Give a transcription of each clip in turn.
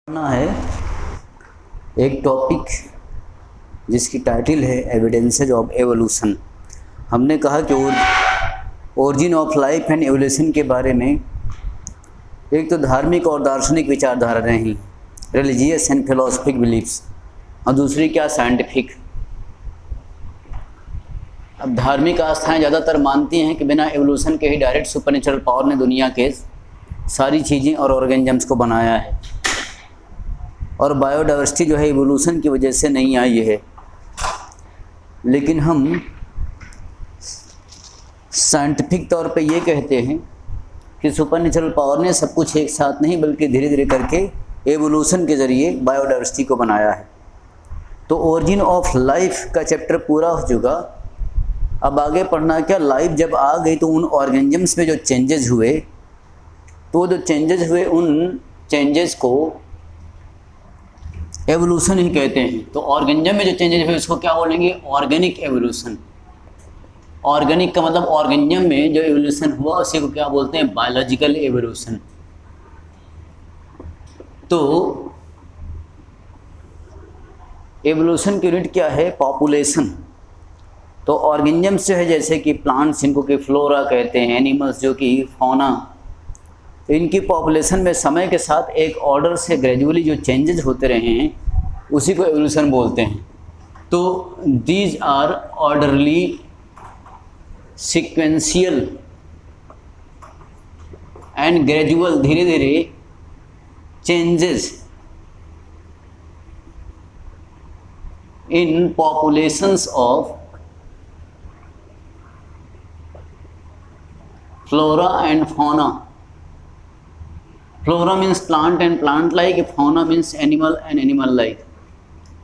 करना है एक टॉपिक जिसकी टाइटल है एविडेंसेज ऑफ एवोल्यूशन। हमने कहा कि origin of life and evolution के बारे में एक तो धार्मिक और दार्शनिक विचारधाराएं हैं, रिलीजियस एंड फिलोसफिक बिलीफ्स, और दूसरी क्या, साइंटिफिक। अब धार्मिक आस्थाएं ज़्यादातर मानती हैं कि बिना एवोल्यूशन के ही डायरेक्ट सुपरनेचुरल पावर ने दुनिया के सारी चीज़ें और ऑर्गेनिजम्स को बनाया है, और बायोडाइवर्सिटी जो है एवोल्यूशन की वजह से नहीं आई है। लेकिन हम साइंटिफिक तौर पे ये कहते हैं कि सुपरनेचुरल पावर ने सब कुछ एक साथ नहीं बल्कि धीरे धीरे करके एवोल्यूशन के ज़रिए बायोडाइवर्सिटी को बनाया है। तो ओरिजिन ऑफ लाइफ का चैप्टर पूरा हो चुका। अब आगे पढ़ना क्या, लाइफ जब आ गई तो उन ऑर्गेनिजम्स में जो चेंजेस हुए, तो जो चेंजेस हुए उन चेंजेस को एवोल्यूशन ही कहते हैं। तो ऑर्गेनिज्म में जो चेंजेस हुए उसको क्या बोलेंगे, ऑर्गेनिक एवोल्यूशन। ऑर्गेनिक का मतलब ऑर्गेनिज्म में जो एवोल्यूशन हुआ उसी को क्या बोलते हैं, बायोलॉजिकल एवोल्यूशन। तो एवोल्यूशन की यूनिट क्या है, पॉपुलेशन। तो ऑर्गेनिजम्स जो है जैसे कि प्लांट्स जिनको कि फ्लोरा कहते हैं, एनिमल्स जो कि फौना, तो इनकी पॉपुलेशन में समय के साथ एक ऑर्डर से ग्रेजुअली जो चेंजेस होते रहे हैं उसी को एवोल्यूशन बोलते हैं। तो these are orderly sequential and gradual, धीरे धीरे changes in populations of flora and fauna. Flora means plant and plant like, fauna means animal and animal like.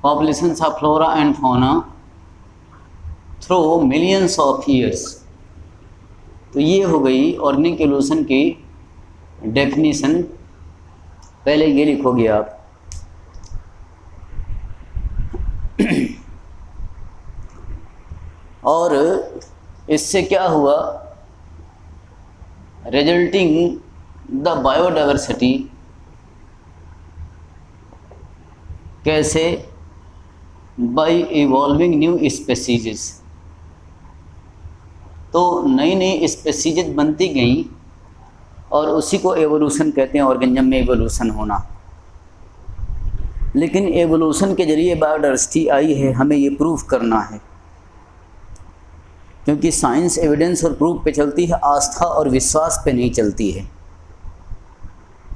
Populations of flora and fauna through millions of years. तो ये हो गई organic evolution की definition. पहले ये लिखोगे आप। और इससे क्या हुआ, रिजल्टिंग द बायोडाइवर्सिटी, कैसे, बाई इवॉल्विंग न्यू स्पेसीज। तो नई नई स्पेसीज बनती गई और उसी को एवोल्यूशन कहते हैं, ऑर्गेनिज्म में एवोल्यूशन होना। लेकिन एवोल्यूशन के जरिए बायोडाइवर्सिटी आई है, हमें ये प्रूफ करना है, क्योंकि साइंस एविडेंस और प्रूफ पे चलती है, आस्था और विश्वास पे नहीं चलती है।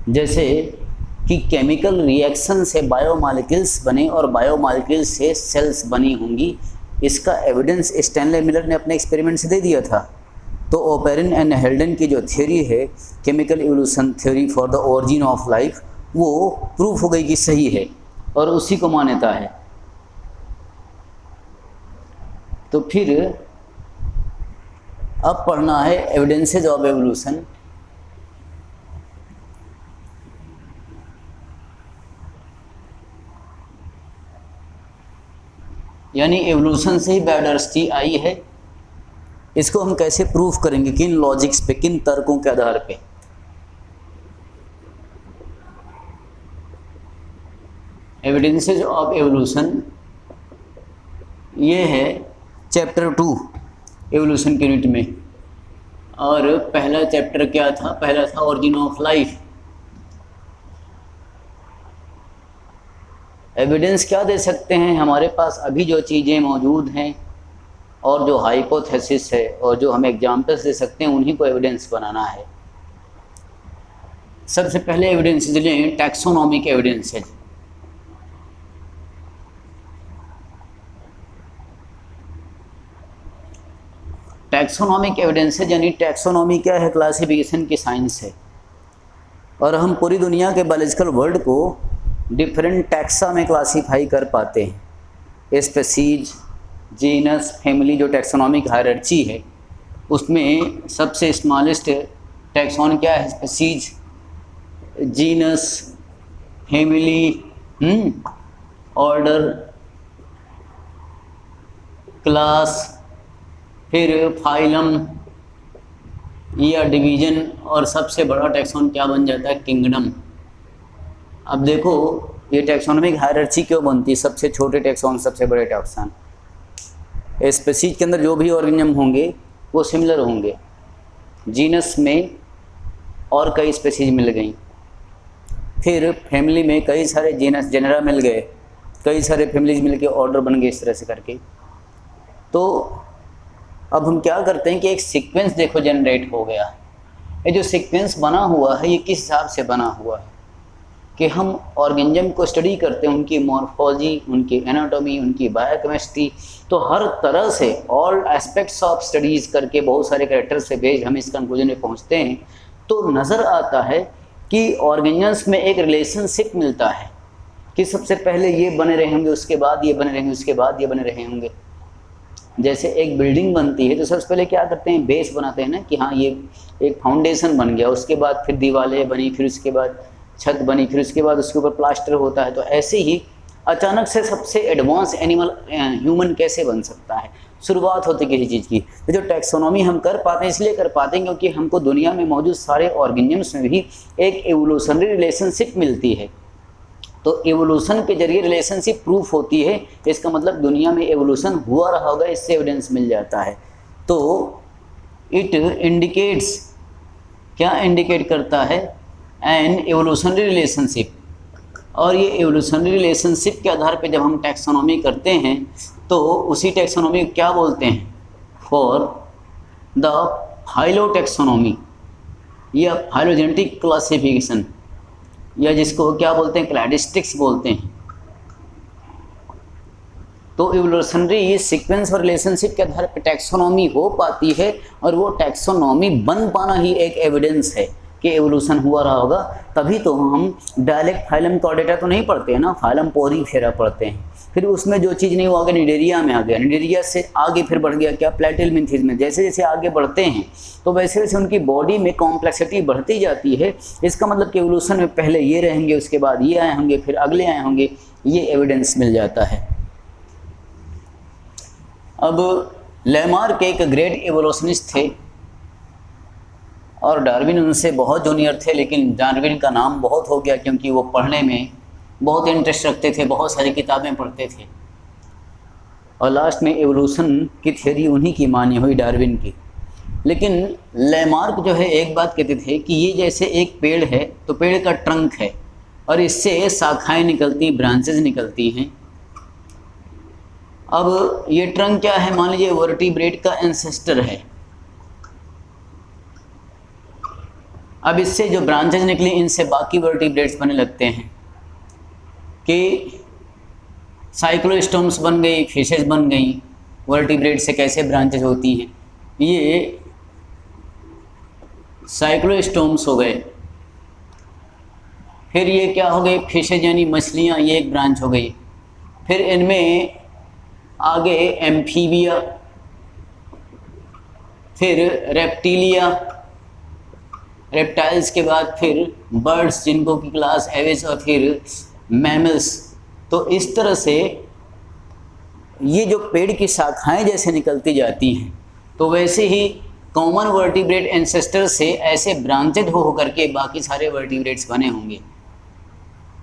जैसे कि केमिकल रिएक्शन से बायोमॉलिक्यूल्स बने और बायोमॉलिक्यूल्स से सेल्स बनी होंगी, इसका एविडेंस स्टैनले मिलर ने अपने एक्सपेरिमेंट से दे दिया था। तो ओपेरिन एंड हेल्डन की जो थ्योरी है, chemical evolution theory for the origin of life, वो प्रूफ हो गई कि सही है और उसी को मान्यता है। तो फिर अब पढ़ना है एविडेंसेज ऑफ एवोल्यूशन। यानी एवोल्यूशन से ही बायोडाइवर्सिटी आई है। इसको हम कैसे प्रूफ करेंगे, किन लॉजिक्स पे, किन तर्कों के आधार पे। एविडेंसेज ऑफ एवोल्यूशन ये है चैप्टर 2 एवोल्यूशन के यूनिट में। और पहला चैप्टर क्या था, पहला था ओरिजिन ऑफ लाइफ। एविडेंस क्या दे सकते हैं, हमारे पास अभी जो चीज़ें मौजूद हैं और जो हाइपोथेसिस है और जो हम एग्जाम्पल्स दे सकते हैं, उन्हीं को एविडेंस बनाना है। सबसे पहले एविडेंसेज लें टैक्सोनॉमिक एविडेंसेज। टैक्सोनॉमिक एविडेंसेज यानी टैक्सोनॉमी क्या है, क्लासिफिकेशन की साइंस है। और हम पूरी दुनिया के बायोलॉजिकल वर्ल्ड को डिफरेंट टैक्सा में क्लासीफाई कर पाते हैं। स्पेसीज, जीनस, फैमिली, जो टैक्सोनॉमिक हायरार्ची है उसमें सबसे स्मॉलेस्ट टैक्सॉन क्या है, species, genus, family, order, class, फिर फाइलम या डिवीज़न, और सबसे बड़ा टैक्सॉन क्या बन जाता है, किंगडम। अब देखो ये टैक्सोनॉमिक हायरार्ची क्यों बनती है, सबसे छोटे टैक्सॉन सबसे बड़े टैक्सॉन। स्पीशीज के अंदर जो भी ऑर्गेनिज्म होंगे वो सिमिलर होंगे, जीनस में और कई स्पीशीज मिल गई, फिर फैमिली में कई सारे जीनस जेनरा मिल गए, कई सारे फैमिलीज मिल के ऑर्डर बन गए, इस तरह से करके। तो अब हम क्या करते हैं कि एक सीक्वेंस देखो जनरेट हो गया। ये जो सीक्वेंस बना हुआ है ये किस हिसाब से बना हुआ है कि हम ऑर्गेनिज्म को स्टडी करते हैं, उनकी मॉर्फोलॉजी, उनकी एनाटॉमी, उनकी बायोकेमिस्ट्री, तो हर तरह से ऑल एस्पेक्ट्स ऑफ स्टडीज़ करके बहुत सारे कैरेक्टर से बेस्ड हम इस कंक्लूजन में पहुंचते हैं। तो नज़र आता है कि ऑर्गेनिजम्स में एक रिलेशनशिप मिलता है कि सबसे पहले ये बने रहे होंगे, उसके बाद ये बने रहेंगे, उसके बाद ये बने रहे होंगे। जैसे एक बिल्डिंग बनती है तो सबसे पहले क्या करते हैं, बेस बनाते हैं ना, कि हाँ ये एक फाउंडेशन बन गया, उसके बाद फिर दीवारें बनी, फिर उसके बाद छत बनी, फिर उसके बाद उसके ऊपर प्लास्टर होता है। तो ऐसे ही अचानक से सबसे एडवांस एनिमल ह्यूमन कैसे बन सकता है, शुरुआत होती किसी चीज़ की। तो जो टैक्सोनॉमी हम कर पाते हैं इसलिए कर पाते हैं क्योंकि हमको दुनिया में मौजूद सारे ऑर्गेनिजम्स में भी एक एवोल्यूशनरी रिलेशनशिप मिलती है। तो एवोल्यूशन के जरिए रिलेशनशिप प्रूफ होती है, इसका मतलब दुनिया में एवोल्यूशन हुआ रहा होगा, इससे एविडेंस मिल जाता है। तो इट इंडिकेट्स, क्या इंडिकेट करता है, एन एवोल्यूशनरी रिलेशनशिप। और ये एवोल्यूशनरी रिलेशनशिप के आधार पे जब हम टैक्सोनॉमी करते हैं तो उसी टैक्सोनॉमी को क्या बोलते हैं, फॉर द फाइलोटैक्सोनॉमी या फाइलोजेनेटिक क्लासिफिकेशन, या जिसको क्या बोलते हैं, क्लैडिस्टिक्स बोलते हैं। तो एवोल्यूशनरी सीक्वेंस और रिलेशनशिप के आधार पर टैक्सोनॉमी हो पाती है, और वो टैक्सोनॉमी बन पाना ही एक एविडेंस है कि एवोल्यूशन हुआ रहा होगा। तभी तो हम डायरेक्ट फाइलम कॉर्डेटा तो नहीं पढ़ते हैं ना, फाइलम पोरीफेरा पढ़ते हैं। फिर उसमें जो चीज़ नहीं वो आगे निडेरिया में आ गया, निडेरिया से आगे फिर बढ़ गया क्या, प्लेटिलमिन्थीज में। जैसे जैसे आगे बढ़ते हैं तो वैसे वैसे उनकी बॉडी में कॉम्प्लेक्सिटी बढ़ती जाती है। इसका मतलब कि एवोल्यूशन में पहले ये रहेंगे, उसके बाद ये आए होंगे, फिर अगले आए होंगे, ये एविडेंस मिल जाता है। अब लेमार्क एक ग्रेट एवोल्यूशनिस्ट थे और डार्विन उनसे बहुत जूनियर थे, लेकिन डार्विन का नाम बहुत हो गया क्योंकि वो पढ़ने में बहुत इंटरेस्ट रखते थे, बहुत सारी किताबें पढ़ते थे, और लास्ट में एवोल्यूशन की थ्योरी उन्हीं की मानी हुई, डार्विन की। लेकिन लेमार्क जो है एक बात कहते थे कि ये जैसे एक पेड़ है तो पेड़ का ट्रंक है और इससे शाखाएं निकलती, ब्रांचेज निकलती हैं। अब ये ट्रंक क्या है, मान लीजिए वर्टिब्रेट का एंसेस्टर है। अब इससे जो ब्रांचेज निकली इनसे बाकी वर्टिब्रेट्स बनने लगते हैं, कि साइक्लोस्टोम्स बन गई, फिशेस बन गई। वर्टिब्रेट से कैसे ब्रांचेज होती हैं, ये साइक्लोस्टोम्स हो गए। फिर ये क्या हो गए, फिशेज यानी मछलियाँ, ये एक ब्रांच हो गई। फिर इनमें आगे एम्फीबिया, फिर रेप्टिलिया, रेप्टाइल्स के बाद फिर बर्ड्स जिनको की क्लास एविस, और फिर मैमल्स। तो इस तरह से ये जो पेड़ की शाखाएं जैसे निकलती जाती हैं, तो वैसे ही कॉमन वर्टिब्रेट एंसेस्टर से ऐसे ब्रांचेड हो करके बाकी सारे वर्टिब्रेट्स बने होंगे।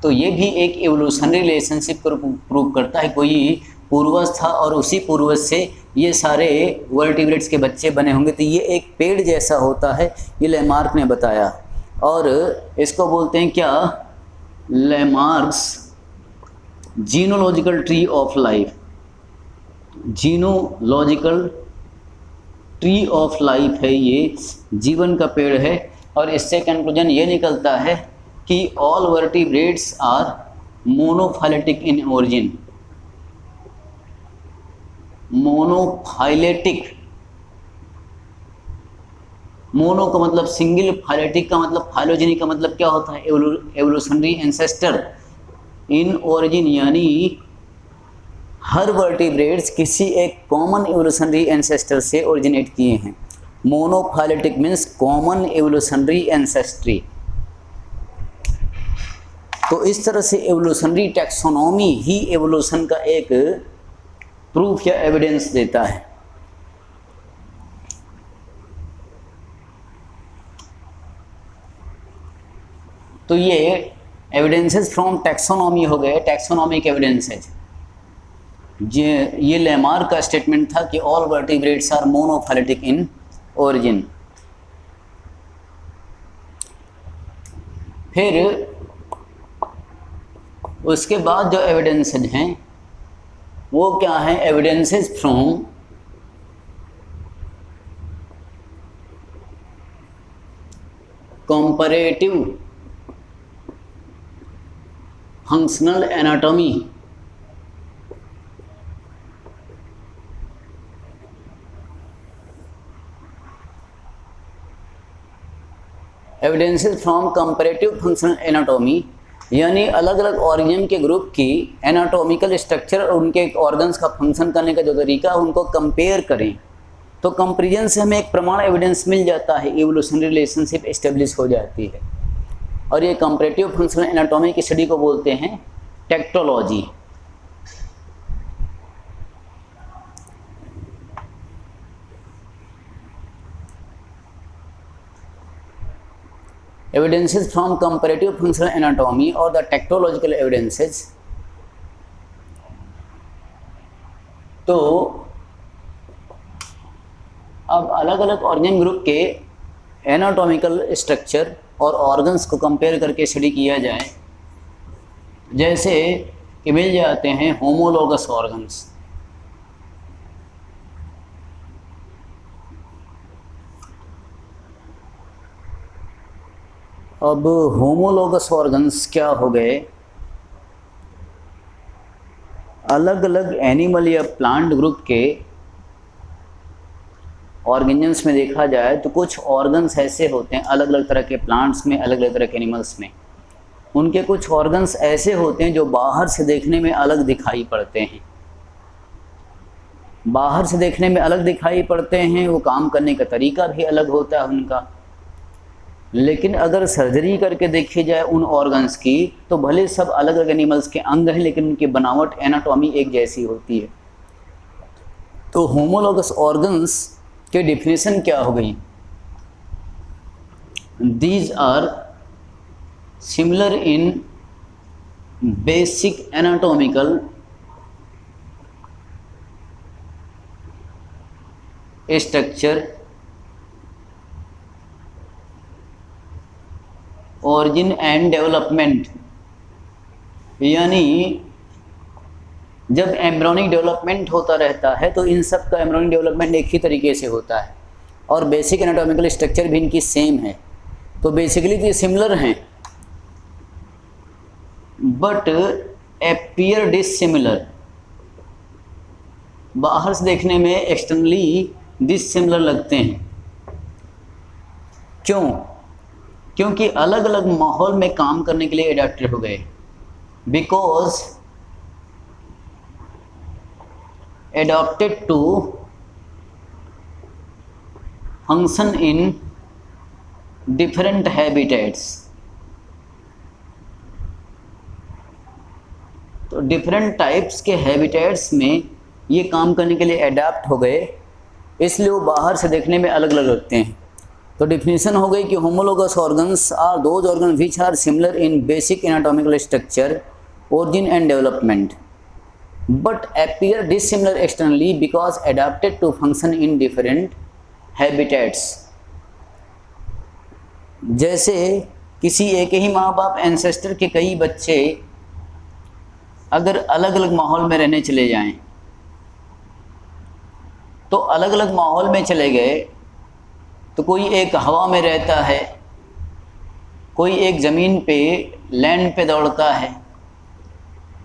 तो ये भी एक एवोल्यूशनरी रिलेशनशिप को प्रूव करता है, कोई पूर्वज था और उसी पूर्वज से ये सारे वर्टिब्रेट्स के बच्चे बने होंगे। तो ये एक पेड़ जैसा होता है, ये लेमार्क ने बताया। और इसको बोलते हैं क्या, Lamarck's genealogical tree of life. Genealogical tree of life है, ये जीवन का पेड़ है। और इससे कंक्लूजन ये निकलता है कि all vertebrates are monophyletic in origin. Monophyletic, mono का मतलब सिंगल, फाइलेटिक का मतलब फाइलोजेनिक का मतलब क्या होता है, एवोल्यूशनरी एंसेस्टर। इन ओरिजिन यानी हर वर्टिब्रेट्स किसी एक कॉमन एवोल्यूशनरी एंसेस्टर से ओरिजिनेट किए हैं। Monophyletic means common evolutionary ancestry. तो इस तरह से एवोल्यूशनरी टैक्सोनॉमी ही एवोल्यूशन का एक प्रूफ या एविडेंस देता है। तो ये एविडेंसेस फ्रॉम टैक्सोनॉमी हो गए, टैक्सोनॉमिक एविडेंसेज। ये लेमार्क का स्टेटमेंट था कि all vertebrates are monophyletic in origin. फिर उसके बाद जो एविडेंसेज हैं वो क्या है? Evidences from comparative functional anatomy. Evidences from comparative functional anatomy यानी अलग अलग ऑर्गेनिज्म के ग्रुप की एनाटॉमिकल स्ट्रक्चर और उनके ऑर्गन्स का फंक्शन करने का जो तरीका है उनको कंपेयर करें, तो कंपेरिजन से हमें एक प्रमाण एविडेंस मिल जाता है, इवोल्यूशनरी रिलेशनशिप एस्टेब्लिश हो जाती है। और ये कंपैरेटिव फंक्शनल एनाटॉमी की स्टडी को बोलते हैं tectology. Evidences from comparative functional anatomy और द टेक्टोलॉजिकल एविडेंसेस। तो अब अलग अलग ऑर्गेन ग्रुप के एनाटॉमिकल स्ट्रक्चर और ऑर्गन्स को कंपेयर करके स्टडी किया जाए, जैसे कि मिल जाते हैं होमोलोगस ऑर्गन्स। अब होमोलोगस ऑर्गन्स क्या हो गए? अलग अलग एनिमल या प्लांट ग्रुप के ऑर्गेनिजम्स में देखा जाए तो कुछ ऑर्गन्स ऐसे होते हैं अलग अलग तरह के प्लांट्स में, अलग अलग तरह के एनिमल्स में। उनके कुछ ऑर्गन्स ऐसे होते हैं जो बाहर से देखने में अलग दिखाई पड़ते हैं, बाहर से देखने में अलग दिखाई पड़ते हैं, वो काम करने का तरीका भी अलग होता है उनका। लेकिन अगर सर्जरी करके देखी जाए उन ऑर्गन्स की तो भले सब अलग अलग एनिमल्स के अंग हैं लेकिन उनकी बनावट एनाटॉमी एक जैसी होती है। तो होमोलोगस ऑर्गन्स के डिफिनेशन क्या हो गई? These are similar in basic anatomical structure, origin and development. यानी जब एम्ब्रियोनिक डेवलपमेंट होता रहता है तो इन सब का एम्ब्रियोनिक डेवलपमेंट एक ही तरीके से होता है और बेसिक एनाटॉमिकल स्ट्रक्चर भी इनकी सेम है। तो बेसिकली तो ये सिमिलर हैं बट एपियर डिसिमिलर। बाहर से देखने में एक्सटर्नली डिसिमिलर लगते हैं। क्यों? क्योंकि अलग अलग माहौल में काम करने के लिए अडेप्टेड हो गए। Because adapted to function in different habitats। तो डिफरेंट टाइप्स के हैबिटेट्स में ये काम करने के लिए अडेप्ट हो गए, इसलिए वो बाहर से देखने में अलग अलग लगते हैं। तो डिफिनीशन हो गई कि homologous organs are those organ which are similar in basic anatomical structure, origin and development but appear dissimilar externally because adapted to function in different habitats। जैसे किसी एक ही माँ बाप एंसेस्टर के कई बच्चे अगर अलग अलग माहौल में रहने चले जाएं तो अलग अलग माहौल में चले गए तो कोई एक हवा में रहता है, कोई एक ज़मीन पे लैंड पे दौड़ता है,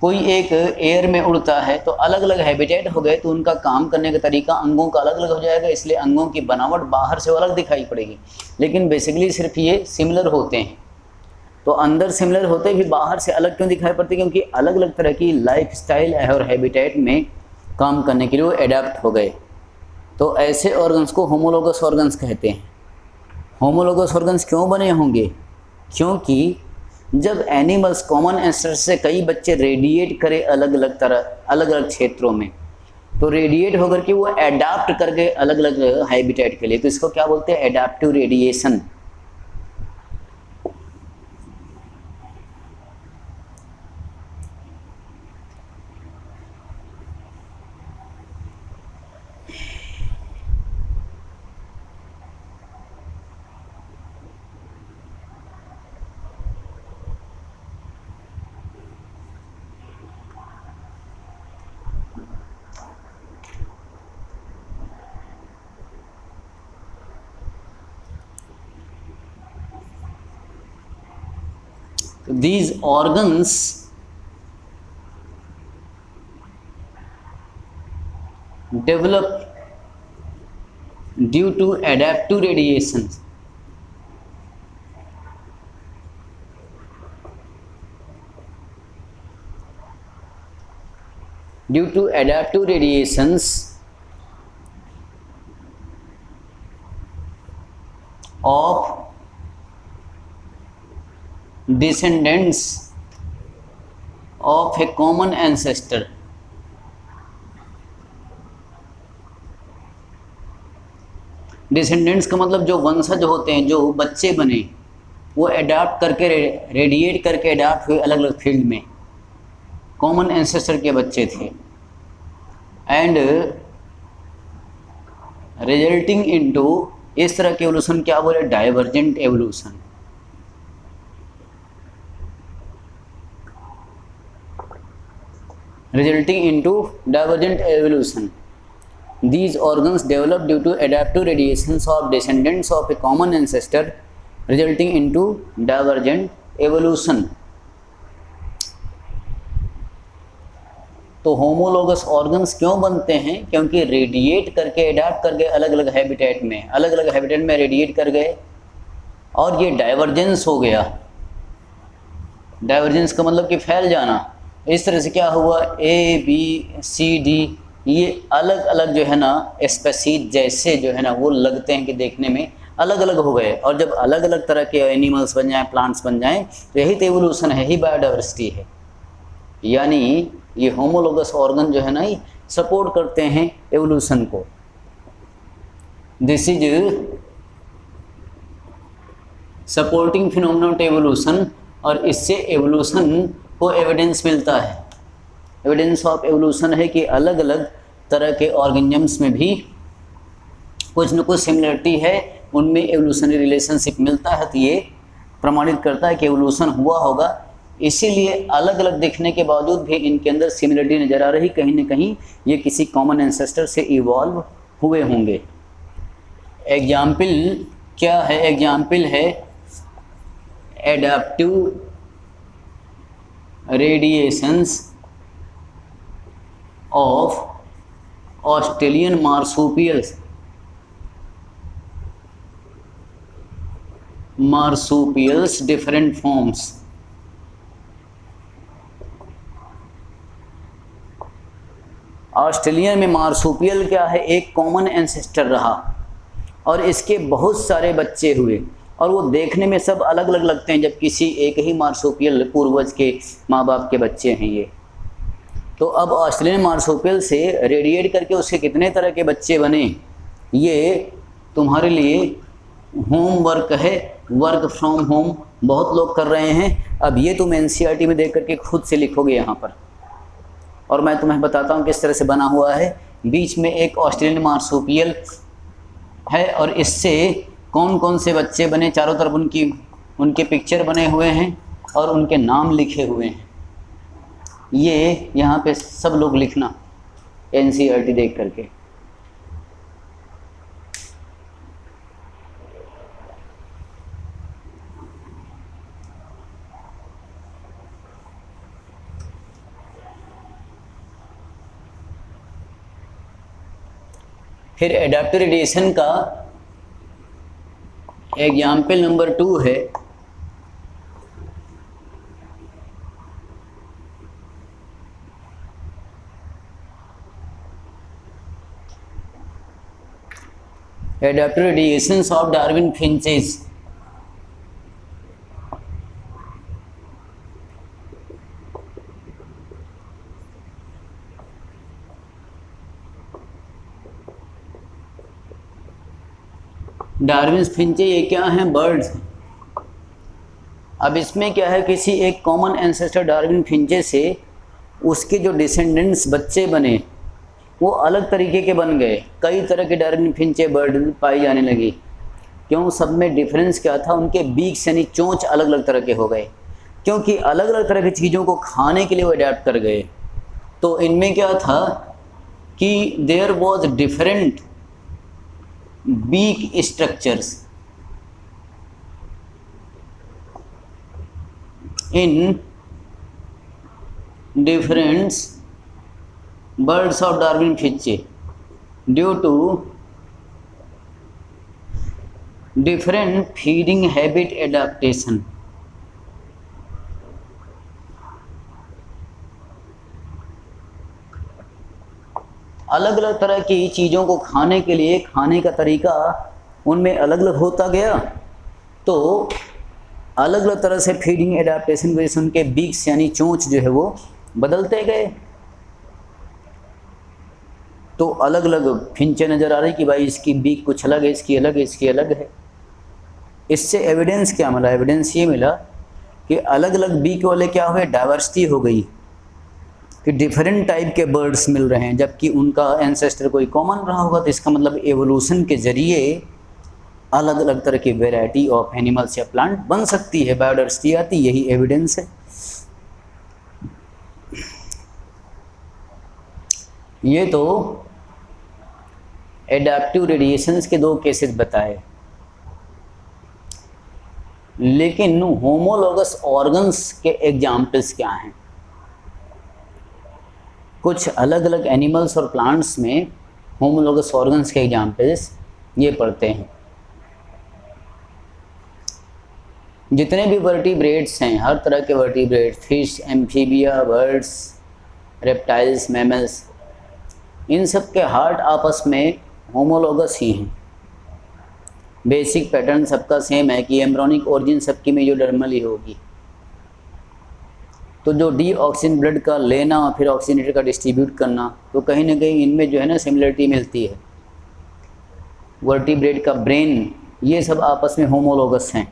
कोई एक एयर में उड़ता है। तो अलग अलग हैबिटेट हो गए तो उनका काम करने का तरीका अंगों का अलग अलग हो जाएगा, इसलिए अंगों की बनावट बाहर से अलग दिखाई पड़ेगी। लेकिन बेसिकली सिर्फ ये सिमिलर होते हैं। तो अंदर सिमिलर होते भी बाहर से अलग क्यों दिखाई पड़ते? क्योंकि अलग अलग तरह की लाइफ स्टाइल और हैबिटेट में काम करने के लिए वो एडेप्ट हो गए। तो ऐसे ऑर्गन्स को होमोलोगस ऑर्गन्स कहते हैं। होमोलोगस ऑर्गन्स क्यों बने होंगे? क्योंकि जब एनिमल्स कॉमन एंसेस्टर से कई बच्चे रेडिएट करे अलग अलग क्षेत्रों में, तो रेडिएट होकर के वो एडाप्ट कर गए अलग अलग हैबिटेट के लिए, तो इसको क्या बोलते हैं? Adaptive radiation. these organs develop due to adaptive radiation. Due to adaptive radiations of descendants of a common ancestor. Descendants का मतलब जो वंशज होते हैं, जो बच्चे बने, वो अडाप्ट करके रेडिएट करके अडाप्ट हुए अलग अलग फील्ड में, कॉमन एंसेस्टर के बच्चे थे, एंड रिजल्टिंग इनटू, इस तरह के एवोल्यूशन क्या बोले, divergent evolution. Resulting into divergent evolution. These organs develop due to adaptive radiations of descendants of a common ancestor, resulting into divergent evolution. तो होमोलोगस ऑर्गन्स क्यों बनते हैं? क्योंकि रेडिएट करके अडैप्ट कर गए अलग अलग हैबिटेट में, अलग अलग हैबिटेट में रेडिएट कर गए और ये डाइवर्जेंस हो गया। डाइवर्जेंस का मतलब कि फैल जाना। इस तरह से क्या हुआ, ए बी सी डी ये अलग अलग जो है ना स्पेसीज जैसे जो है ना वो लगते हैं कि देखने में अलग अलग हो गए, और जब अलग अलग तरह के एनिमल्स बन जाएं, प्लांट्स बन जाएं, तो यही तो एवोल्यूशन है, ही बायोडाइवर्सिटी है। यानी ये होमोलोगस ऑर्गन जो है ना ये सपोर्ट करते हैं एवोल्यूशन को। This is supporting phenomena of evolution, और इससे एवोल्यूशन को एविडेंस मिलता है। एविडेंस ऑफ एवोल्यूशन है कि अलग अलग तरह के ऑर्गेनिजम्स में भी कुछ न कुछ सिमिलरिटी है, उनमें एवोल्यूशनरी रिलेशनशिप मिलता है, तो ये प्रमाणित करता है कि एवोल्यूशन हुआ होगा। इसीलिए अलग अलग दिखने के बावजूद भी इनके अंदर सिमिलरिटी नज़र आ रही, कहीं न कहीं ये किसी कॉमन एंसेस्टर से इवॉल्व हुए होंगे। एग्जाम्पल क्या है? एग्जाम्पल है adaptive radiations of Australian marsupials different forms। Australia में मार्सूपियल क्या है, एक कॉमन एंसेस्टर रहा और इसके बहुत सारे बच्चे हुए, और वो देखने में सब अलग अलग लगते हैं, जब किसी एक ही मार्सूपियल पूर्वज के माँ बाप के बच्चे हैं ये। तो अब ऑस्ट्रेलियन मार्सूपियल से रेडिएट करके उसके कितने तरह के बच्चे बने, ये तुम्हारे लिए होमवर्क है, वर्क फ्रॉम होम बहुत लोग कर रहे हैं। अब ये तुम एनसीईआरटी में देख करके खुद से लिखोगे यहाँ पर, और मैं तुम्हें बताता हूँ किस तरह से बना हुआ है। बीच में एक ऑस्ट्रेलियन मार्सूपियल है और इससे कौन कौन से बच्चे बने, चारों तरफ उनके पिक्चर बने हुए हैं और उनके नाम लिखे हुए हैं। ये यहाँ पे सब लोग लिखना एनसीईआरटी देख करके। फिर एडाप्टिव रेडिएशन का एग्जाम्पल नंबर 2 है adaptive radiations of Darwin finches। Darwin finches ये क्या हैं, बर्ड्स। अब इसमें क्या है, किसी एक कॉमन एंसेस्टर डार्विन फिंचे से उसके जो डिसेंडेंट्स बच्चे बने वो अलग तरीके के बन गए। कई तरह के डार्विन फिंचे बर्ड पाई जाने लगी। क्यों? सब में डिफरेंस क्या था, उनके बीक्स यानी चोंच अलग अलग तरह के हो गए, क्योंकि अलग अलग तरह की चीज़ों को खाने के लिए वो अडेप्ट कर गए। तो इनमें क्या था कि there was different beak structures. in different birds of Darwin finch due to different feeding habit adaptation। अलग अलग तरह की चीज़ों को खाने के लिए खाने का तरीका उनमें अलग अलग होता गया, तो अलग अलग तरह से फीडिंग एडाप्टेशन की वजह से उनके बीक्स यानी चोंच जो है वो बदलते गए। तो अलग अलग फिंचे नज़र आ रही कि भाई इसकी बीक कुछ अलग है, इसकी अलग है, इसकी अलग है। इससे एविडेंस क्या मिला? एविडेंस ये मिला कि अलग अलग बीक वाले क्या हुए, डाइवर्सिटी हो गई, कि डिफरेंट टाइप के बर्ड्स मिल रहे हैं, जबकि उनका एंसेस्टर कोई कॉमन रहा होगा। तो इसका मतलब एवोल्यूशन के ज़रिए अलग अलग तरह की वेराइटी ऑफ एनिमल्स या प्लांट बन सकती है, बायोडाइवर्सिटी आती, यही एविडेंस है। ये तो एडाप्टिव रेडिएशंस के 2 केसेस बताए, लेकिन होमोलोगस ऑर्गन्स के एग्जाम्पल्स क्या हैं? कुछ अलग अलग एनिमल्स और प्लांट्स में होमोलोगस ऑर्गन्स के एग्जाम्पल्स ये पढ़ते हैं। जितने भी वर्टिब्रेट्स हैं, हर तरह के vertebrate, fish, amphibia, birds, reptiles, mammals, इन सब के हार्ट आपस में होमोलोगस ही हैं। बेसिक पैटर्न सबका सेम है कि एम्ब्रियोनिक ओरिजिन सबकी मेजोडर्मल ही होगी। तो जो डीऑक्सीजन ब्लड का लेना और फिर ऑक्सीजनेटर का डिस्ट्रीब्यूट करना, तो कहीं ना कहीं इनमें जो है ना सिमिलरिटी मिलती है। वर्टिब्रेट का ब्रेन, ये सब आपस में होमोलोगस हैं।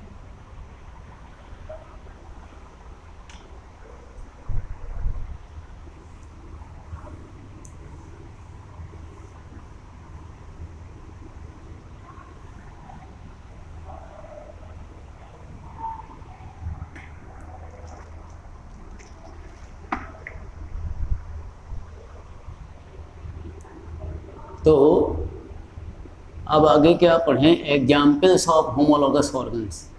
तो अब आगे क्या पढ़ें? Examples of homologous organs.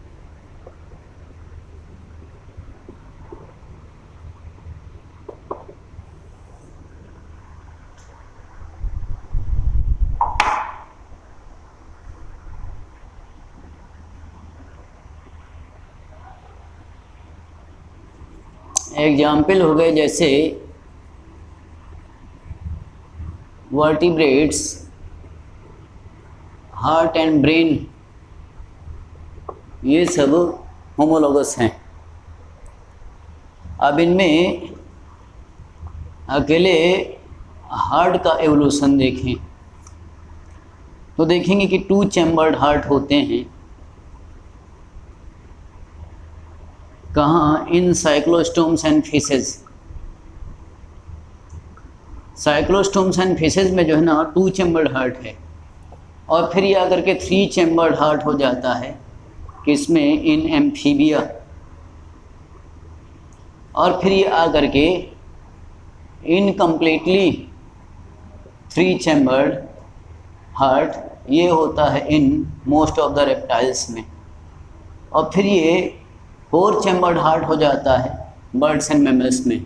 Example हो गए जैसे वर्टिब्रेट्स, हार्ट एंड ब्रेन, ये सब होमोलोगस हैं। अब इनमें अकेले हार्ट का एवोल्यूशन देखें तो देखेंगे कि 2 चैम्बर्ड हार्ट होते हैं। कहाँ? In cyclostomes and fishes. Cyclostomes and fishes में जो है ना 2 चैम्बर्ड हार्ट है, और फिर ये आकर के 3 चैम्बर्ड हार्ट हो जाता है किसमें? इन एम्फीबिया। और फिर ये आकर के इनकम्प्लीटली 3 चैम्बर्ड हार्ट ये होता है in most of the reptiles में। और फिर ये 4 चैम्बर्ड हार्ट हो जाता है बर्ड्स एंड मैमल्स में।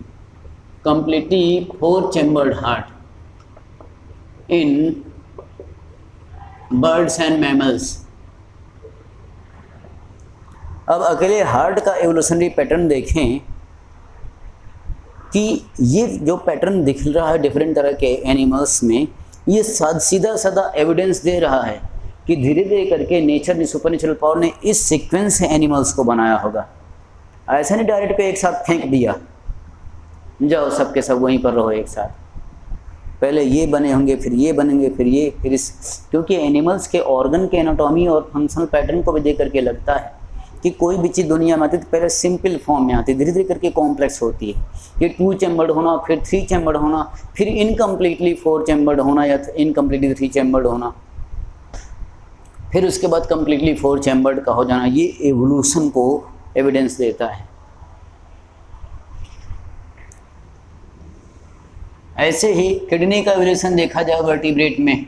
completely 4 chambered heart in birds and mammals। अब अकेले हार्ट का एवोल्यूशनरी पैटर्न देखें कि ये जो पैटर्न दिख रहा है डिफरेंट तरह के एनिमल्स में, ये सीधा साधा एविडेंस दे रहा है कि धीरे धीरे करके नेचर ने, सुपर नेचुरल पावर ने इस सीक्वेंस से एनिमल्स को बनाया होगा। ऐसा नहीं डायरेक्ट पे एक साथ फेंक दिया, जाओ सबके सब वहीं पर रहो एक साथ, पहले ये बने होंगे फिर ये बनेंगे फिर ये फिर इस। क्योंकि एनिमल्स के ऑर्गन के एनाटॉमी और फंक्शनल पैटर्न को भी देख करके लगता है कि कोई भी चीज़ दुनिया में आती तो पहले सिंपल फॉर्म में आती, धीरे धीरे करके कॉम्प्लेक्स होती है। ये 2 चैम्बर्ड होना, फिर 3 चैम्बर्ड होना, फिर इनकम्प्लीटली 4 चैम्बर्ड होना या इनकम्प्लीटली 3 चैम्बर्ड होना, फिर उसके बाद कम्प्लीटली 4 चैम्बर्ड का हो जाना, ये एवोल्यूशन को एविडेंस देता है। ऐसे ही किडनी का एवोल्यूशन देखा जाए वर्टिब्रेट में,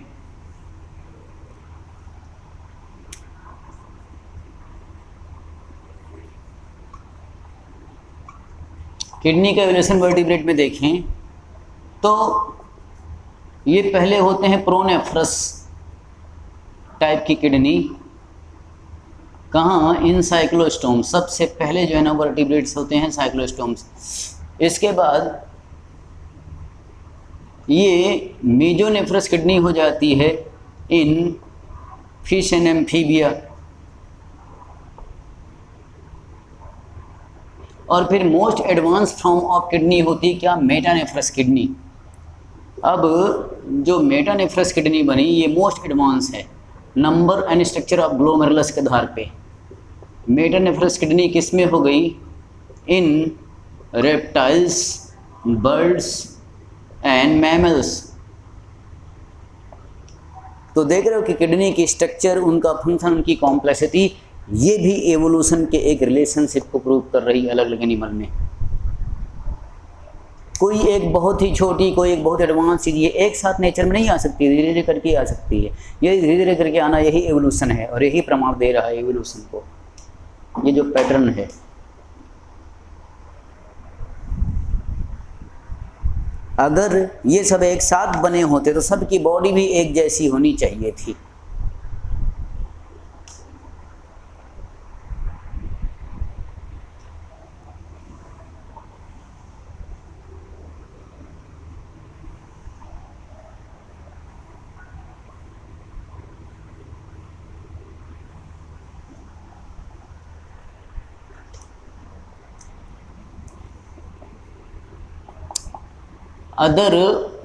किडनी का एवोल्यूशन वर्टिब्रेट में देखें तो ये पहले होते हैं प्रोनेफ्रस टाइप की किडनी, कहाँ, इन साइक्लोस्टोम। सबसे पहले जो है ना वर्टिब्रेट्स होते हैं साइक्लोस्टोम्स। इसके बाद ये मेजोनेफ्रस किडनी हो जाती है इन फिश एंड एम्फीबिया, और फिर most advance form of kidney होती क्या, मेटानेफ्रस किडनी। अब जो मेटानेफ्रस किडनी बनी ये मोस्ट एडवांस है number and structure of glomerulus के आधार पे। मेटानेफ्रस किडनी किस में हो गई, in reptiles, birds and mammals. तो देख रहे हो कि किडनी की स्ट्रक्चर, उनका फंक्शन, उनकी कॉम्प्लेक्सिटी, ये भी एवोल्यूशन के एक रिलेशनशिप को प्रूव कर रही है अलग अलग एनिमल में। कोई एक बहुत ही छोटी, कोई एक बहुत एडवांस चीज़, ये एक साथ नेचर में नहीं आ सकती, धीरे धीरे करके आ सकती है। ये धीरे धीरे करके आना यही एवोल्यूशन है, और यही प्रमाण दे रहा है एवोल्यूशन को, ये जो पैटर्न है। अगर ये सब एक साथ बने होते तो सबकी बॉडी भी एक जैसी होनी चाहिए थी। अदर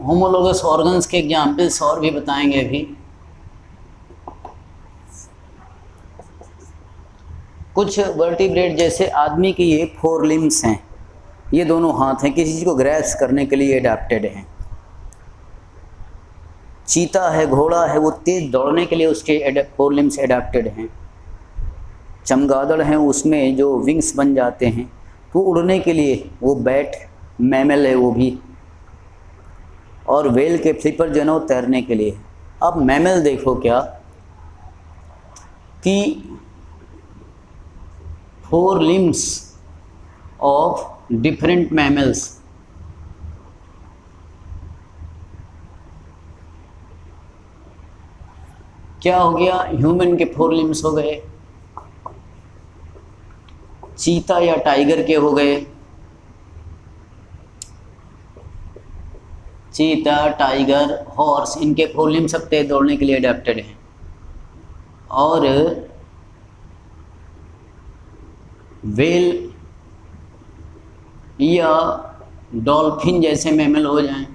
होमोलोगस ऑर्गन्स के एग्जाम्पल्स और भी बताएंगे अभी। कुछ वर्टिब्रेट जैसे आदमी की ये 4 लिम्स हैं, ये दोनों हाथ हैं, किसी चीज़ को ग्रैस्प करने के लिए अडेप्टेड हैं। चीता है, घोड़ा है, वो तेज दौड़ने के लिए उसके 4 लिम्स अडेप्टेड हैं। चमगादड़ हैं, उसमें जो विंग्स बन जाते हैं, तो उड़ने के लिए वो बैट मैमल है वो भी। और वेल के फ्लिपर जो है ना वो तैरने के लिए। अब मैमल देखो क्या कि 4 लिम्स ऑफ डिफरेंट मैमल्स। क्या हो गया, ह्यूमन के 4 लिम्स हो गए, चीता या टाइगर के हो गए, चीता, टाइगर, हॉर्स, इनके 4 लिम्स सब तेज दौड़ने के लिए अडेप्टेड हैं। और वेल या डॉल्फिन जैसे मैमल हो जाएं,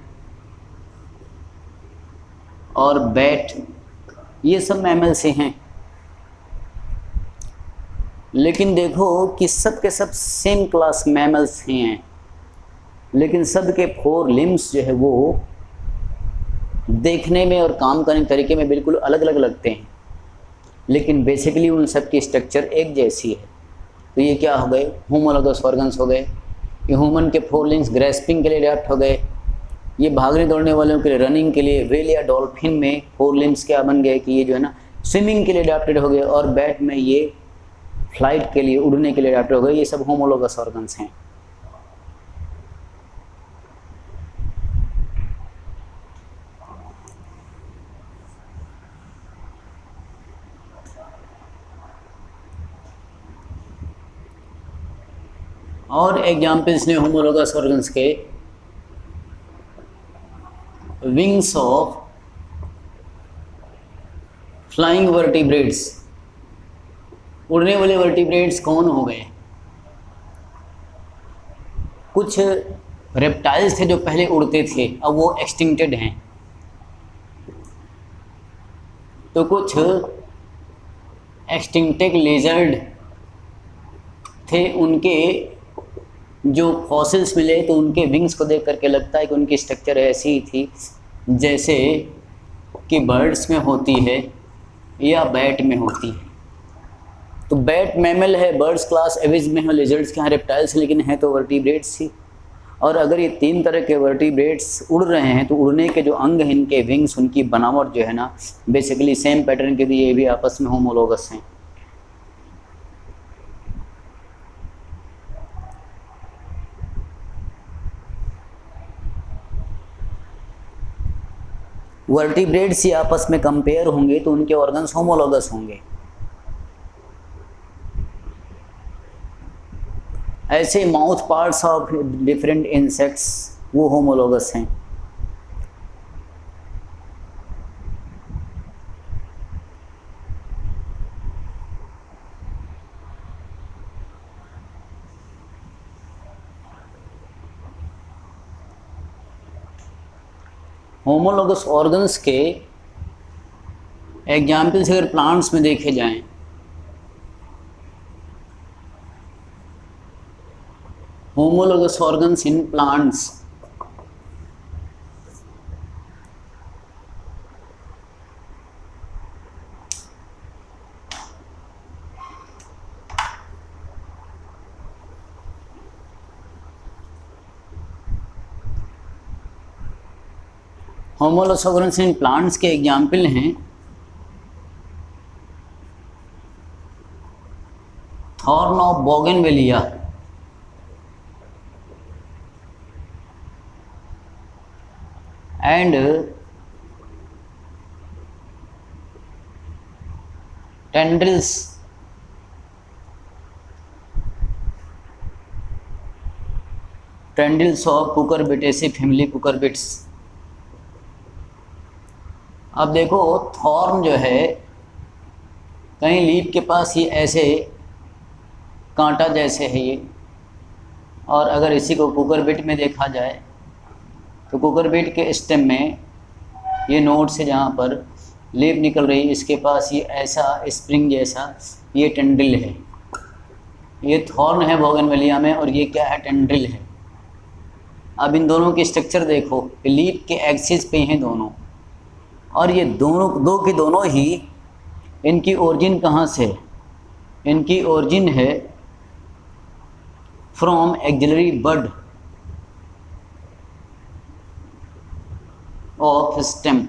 और बैट, ये सब मैमल से हैं। लेकिन देखो कि सब के सब सेम क्लास मैमल्स हैं, लेकिन सब के 4 लिम्स जो है वो देखने में और काम करने के तरीके में बिल्कुल अलग अलग लगते हैं, लेकिन बेसिकली उन सब की स्ट्रक्चर एक जैसी है। तो ये क्या हो गए, होमोलोगस ऑर्गन्स हो गए। ये ह्यूमन के 4 लिम्स ग्रेस्पिंग के लिए अडेप्ट हो गए, ये भागने दौड़ने वालों के लिए, रनिंग के लिए। वेल या डॉल्फिन में 4 लिम्स क्या बन गए कि ये जो है ना स्विमिंग के लिए अडेप्टेड हो गए, और बैट में ये फ्लाइट के लिए, उड़ने के लिए अडेप्टेड हो गए। ये सब होमोलोगस ऑर्गन्स हैं। और एग्जाम्पल्स ने होमोलोगस ऑर्गन्स के, विंग्स ऑफ फ्लाइंग वर्टिब्रेट्स। उड़ने वाले वर्टिब्रेट्स कौन हो गए, कुछ रेप्टाइल्स थे जो पहले उड़ते थे, अब वो एक्सटिंक्टेड हैं। तो कुछ एक्सटिंक्टेड लेजर्ड थे, उनके जो फॉसिल्स मिले तो उनके विंग्स को देख करके लगता है कि उनकी स्ट्रक्चर ऐसी ही थी जैसे कि बर्ड्स में होती है या बैट में होती है। तो बैट मैमल है, बर्ड्स क्लास एविज में है, लेजर्ड्स के यहाँ रेप्टाइल्स, लेकिन हैं तो वर्टिब्रेट्स ही। और अगर ये 3 तरह के वर्टिब्रेट्स उड़ रहे हैं तो उड़ने के जो अंग हैं, इनके विंग्स, उनकी बनावट जो है ना बेसिकली सेम पैटर्न के लिए, ये भी आपस में होमोलोगस हैं। वर्टिब्रेट्स ही आपस में कंपेयर होंगे तो उनके ऑर्गन्स होमोलोगस होंगे। ऐसे mouth parts of different insects वो होमोलोगस हैं। होमोलोगस ऑर्गन्स के एग्जाम्पल्स अगर प्लांट्स में देखे जाएं, homologous organs in plants, homologous organs in plants के एग्जाम्पल हैं thorn of bougainvillea, and tendrils of Cucurbitaceae family cucurbits. अब देखो थॉर्न जो है कहीं लीफ के पास ही ऐसे कांटा जैसे है ये, और अगर इसी को कुकुरबिट में देखा जाए तो कुकुरबिट के स्टेम में ये नोड से जहाँ पर लीफ निकल रही है इसके पास ये ऐसा स्प्रिंग जैसा ये टेंड्रिल है। ये थॉर्न है बोगनवेलिया में और ये क्या है, टेंड्रिल है। अब इन दोनों की स्ट्रक्चर देखो, लीफ के एक्सिस पे हैं दोनों, और ये दोनों दो के दोनों ही इनकी ओरिजिन कहाँ से है, इनकी ओरिजिन है from axillary bud of stem.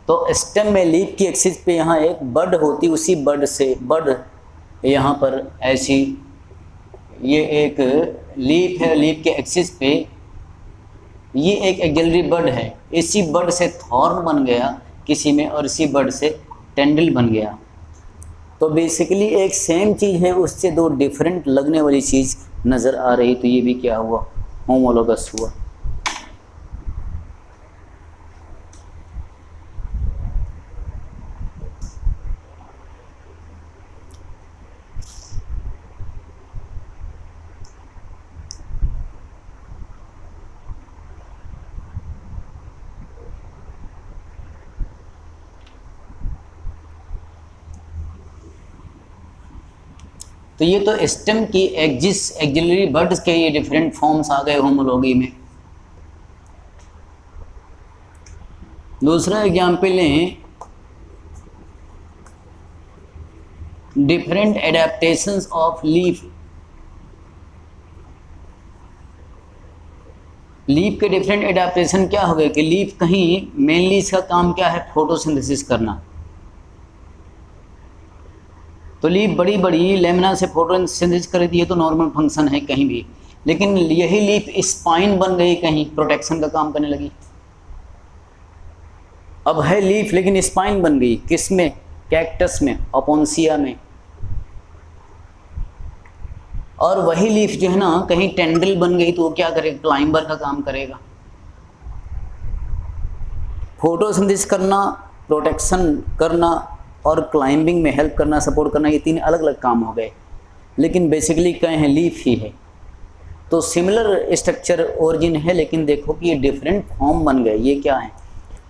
तो स्टेम में लीफ की एक्सिस पे यहाँ एक बड होती, उसी बड से बड यहाँ पर ऐसी ये एक लीफ है, लीफ के एक्सिस पे ये एक एक्सिलरी बड है, इसी बड से थॉर्न बन गया किसी में और इसी बड से टेंड्रिल बन गया। तो बेसिकली एक सेम चीज़ है, उससे दो डिफरेंट लगने वाली चीज़ नज़र आ रही, तो ये भी क्या हुआ, होमोलोगस हुआ। तो ये तो स्टेम की एक्सिलरी बड्स के ये डिफरेंट फॉर्म्स आ गए होमोलॉगी में। दूसरा एग्जाम्पल है different adaptations of leaf. Leaf के डिफरेंट एडेप्टेशन क्या हो गए कि लीफ कहीं मेनली इसका काम क्या है, फोटोसिंथेसिस करना। तो लीफ बड़ी बड़ी लेमिना से फोटोसिंथेसिस कर दी है, तो नॉर्मल फंक्शन है कहीं भी, लेकिन यही लीफ स्पाइन बन गई, कहीं प्रोटेक्शन का काम करने लगी। अब है लीफ लेकिन स्पाइन बन गई, किस में, कैक्टस में, ओपोन्सिया में। और वही लीफ जो है ना कहीं टेंड्रिल बन गई, तो वो क्या करेगा, क्लाइंबर का काम करेगा। फोटोसिंथेसिस करना, प्रोटेक्शन करना और क्लाइंबिंग में हेल्प करना, सपोर्ट करना, ये तीन अलग अलग काम हो गए, लेकिन बेसिकली कहे हैं लीफ ही है। तो सिमिलर स्ट्रक्चर ओरिजिन है, लेकिन देखो कि ये डिफरेंट फॉर्म बन गए। ये क्या है,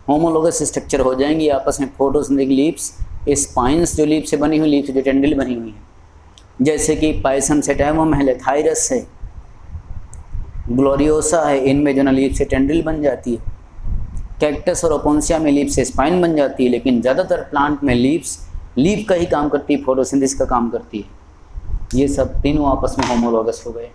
होमोलोगस स्ट्रक्चर हो जाएंगी आपस में, फोटोसिंथेटिक लीव्स, स्पाइंस जो लीफ से बनी हुई, लीफ जो टेंड्रिल बनी हुई है, जैसे कि पाइसम सेटेमम है, लेथाइरस है, ग्लोरियोसा है, इनमें जो ना लीफ से टेंड्रिल बन जाती है। कैक्टस और ओपोन्सिया में लीफ से स्पाइन बन जाती है, लेकिन ज़्यादातर प्लांट में लीफ का ही काम करती है, फोटोसिंथेसिस का काम करती है। ये सब तीनों आपस में होमोलोगस हो गए।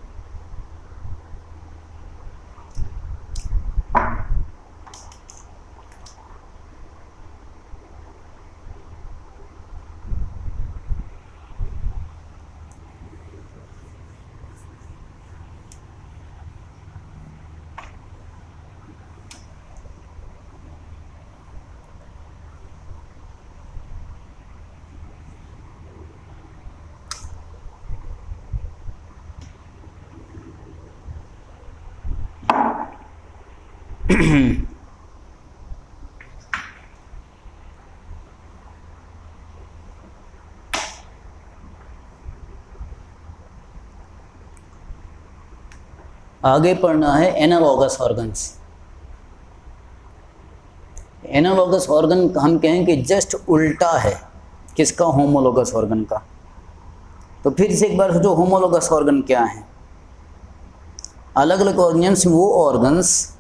आगे पढ़ना है एनालॉगस ऑर्गन्स। एनालॉगस ऑर्गन हम कहें कि जस्ट उल्टा है किसका, होमोलोगस ऑर्गन का। तो फिर से एक बार सोचो, होमोलोगस ऑर्गन क्या है? अलग अलग ऑर्गन्स वो ऑर्गन्स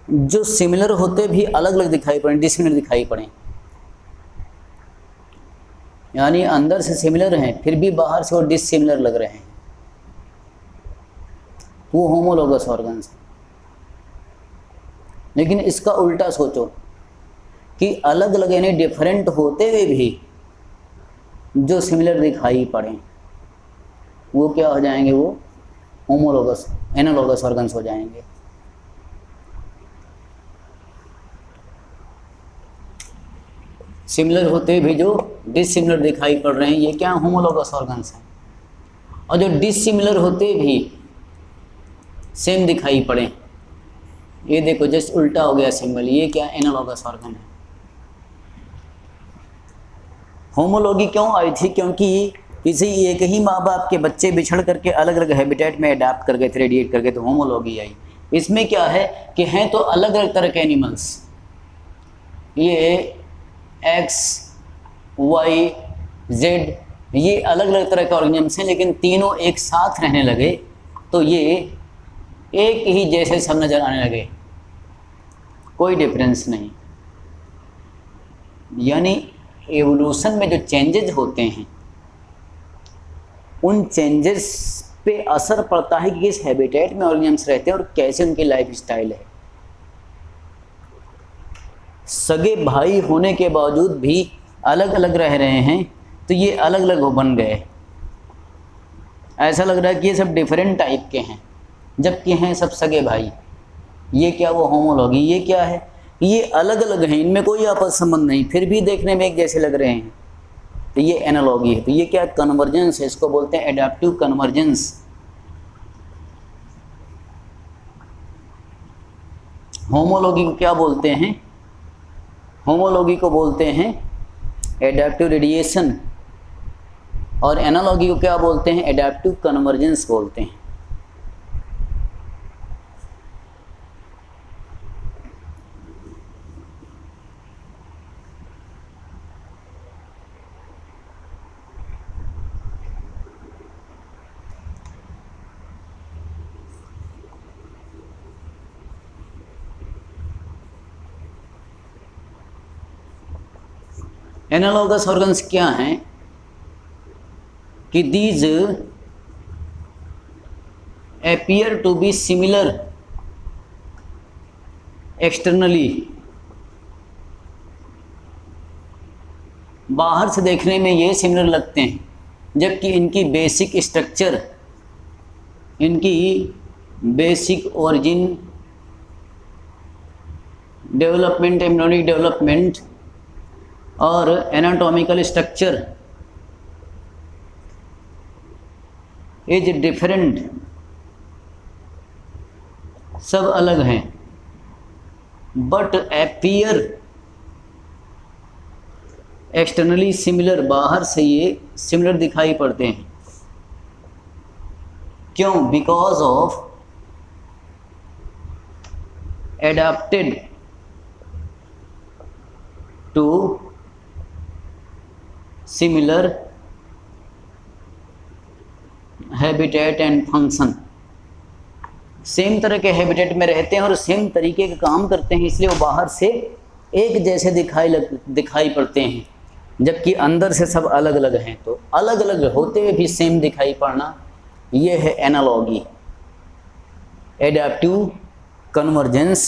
जो सिमिलर होते भी अलग अलग दिखाई पड़े, डिसिमिलर दिखाई पड़े, यानी अंदर से सिमिलर हैं फिर भी बाहर से वो डिसिमिलर लग रहे हैं, वो होमोलोगस ऑर्गन्स हैं। लेकिन इसका उल्टा सोचो कि अलग अलग यानी डिफरेंट होते हुए भी जो सिमिलर दिखाई पड़े, वो क्या हो जाएंगे? वो होमोलोगस एनालॉगस ऑर्गन्स हो जाएंगे। सिमिलर होते भी जो डिसिमिलर दिखाई पड़ रहे हैं, ये क्या होमोलोगस ऑर्गन्स हैं। और जो डिसिमिलर होते भी सेम दिखाई पड़े, ये देखो जस्ट उल्टा हो गया सिंबल, ये क्या एनालॉगस ऑर्गन है। होमोलॉगी क्यों आई थी? क्योंकि किसी एक ही माँ बाप के बच्चे बिछड़ करके अलग अलग हैबिटेट में अडेप्ट कर गए थे, रेडिएट कर गए, तो होमोलॉगी आई। इसमें क्या है कि हैं तो अलग अलग तरह के एनिमल्स, ये एक्स वाई जेड, ये अलग अलग तरह के ऑर्गेनिजम्स हैं, लेकिन तीनों एक साथ रहने लगे तो ये एक ही जैसे सब नज़र आने लगे, कोई डिफरेंस नहीं। यानी एवोल्यूशन में जो चेंजेस होते हैं, उन चेंजेस पे असर पड़ता है कि किस हैबिटेट में ऑर्गेनिजम्स रहते हैं और कैसे उनकी लाइफ स्टाइल है। सगे भाई होने के बावजूद भी अलग अलग रह रहे हैं, तो ये अलग अलग बन गए। ऐसा लग रहा है कि ये सब डिफरेंट टाइप के हैं, जबकि हैं सब सगे भाई। ये क्या? वो होमोलॉगी। ये क्या है? ये अलग अलग हैं, इनमें कोई आपस संबंध नहीं, फिर भी देखने में एक जैसे लग रहे हैं, तो ये एनालॉगी है। तो ये क्या? कन्वर्जेंस है, इसको बोलते हैं एडेप्टिव कन्वर्जेंस। होमोलॉगी को क्या बोलते हैं? होमोलॉगी को बोलते हैं एडेप्टिव रेडिएशन, और एनालॉगी को क्या बोलते हैं? एडेप्टिव कन्वर्जेंस बोलते हैं। एनालॉगस ऑर्गन्स क्या हैं कि these appear to be similar externally, बाहर से देखने में ये सिमिलर लगते हैं, जबकि इनकी बेसिक स्ट्रक्चर, इनकी basic origin, development, embryonic development और एनाटॉमिकल स्ट्रक्चर इज डिफरेंट, सब अलग हैं, बट अपीयर एक्सटर्नली सिमिलर, बाहर से ये सिमिलर दिखाई पड़ते हैं। क्यों? Because of adapted to similar habitat and function. Same तरह के हैबिटेट में रहते हैं और सेम तरीके के काम करते हैं, इसलिए वो बाहर से एक जैसे दिखाई पड़ते हैं, जबकि अंदर से सब अलग अलग हैं। तो अलग अलग होते हुए भी सेम दिखाई पड़ना, ये है एनालॉगी, एडेप्टिव कन्वर्जेंस।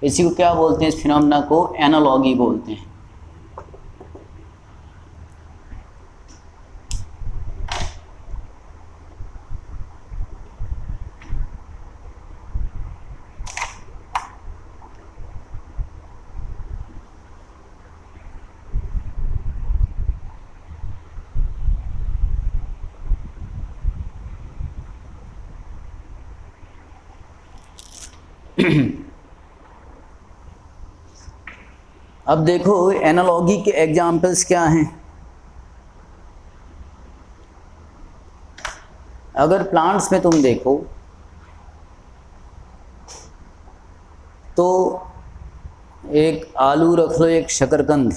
इसी को क्या बोलते हैं? इस फिनोमेना को एनालॉगी बोलते हैं। अब देखो एनालॉजी के एग्जाम्पल्स क्या हैं। अगर प्लांट्स में तुम देखो तो एक आलू रख लो, एक शकरकंद।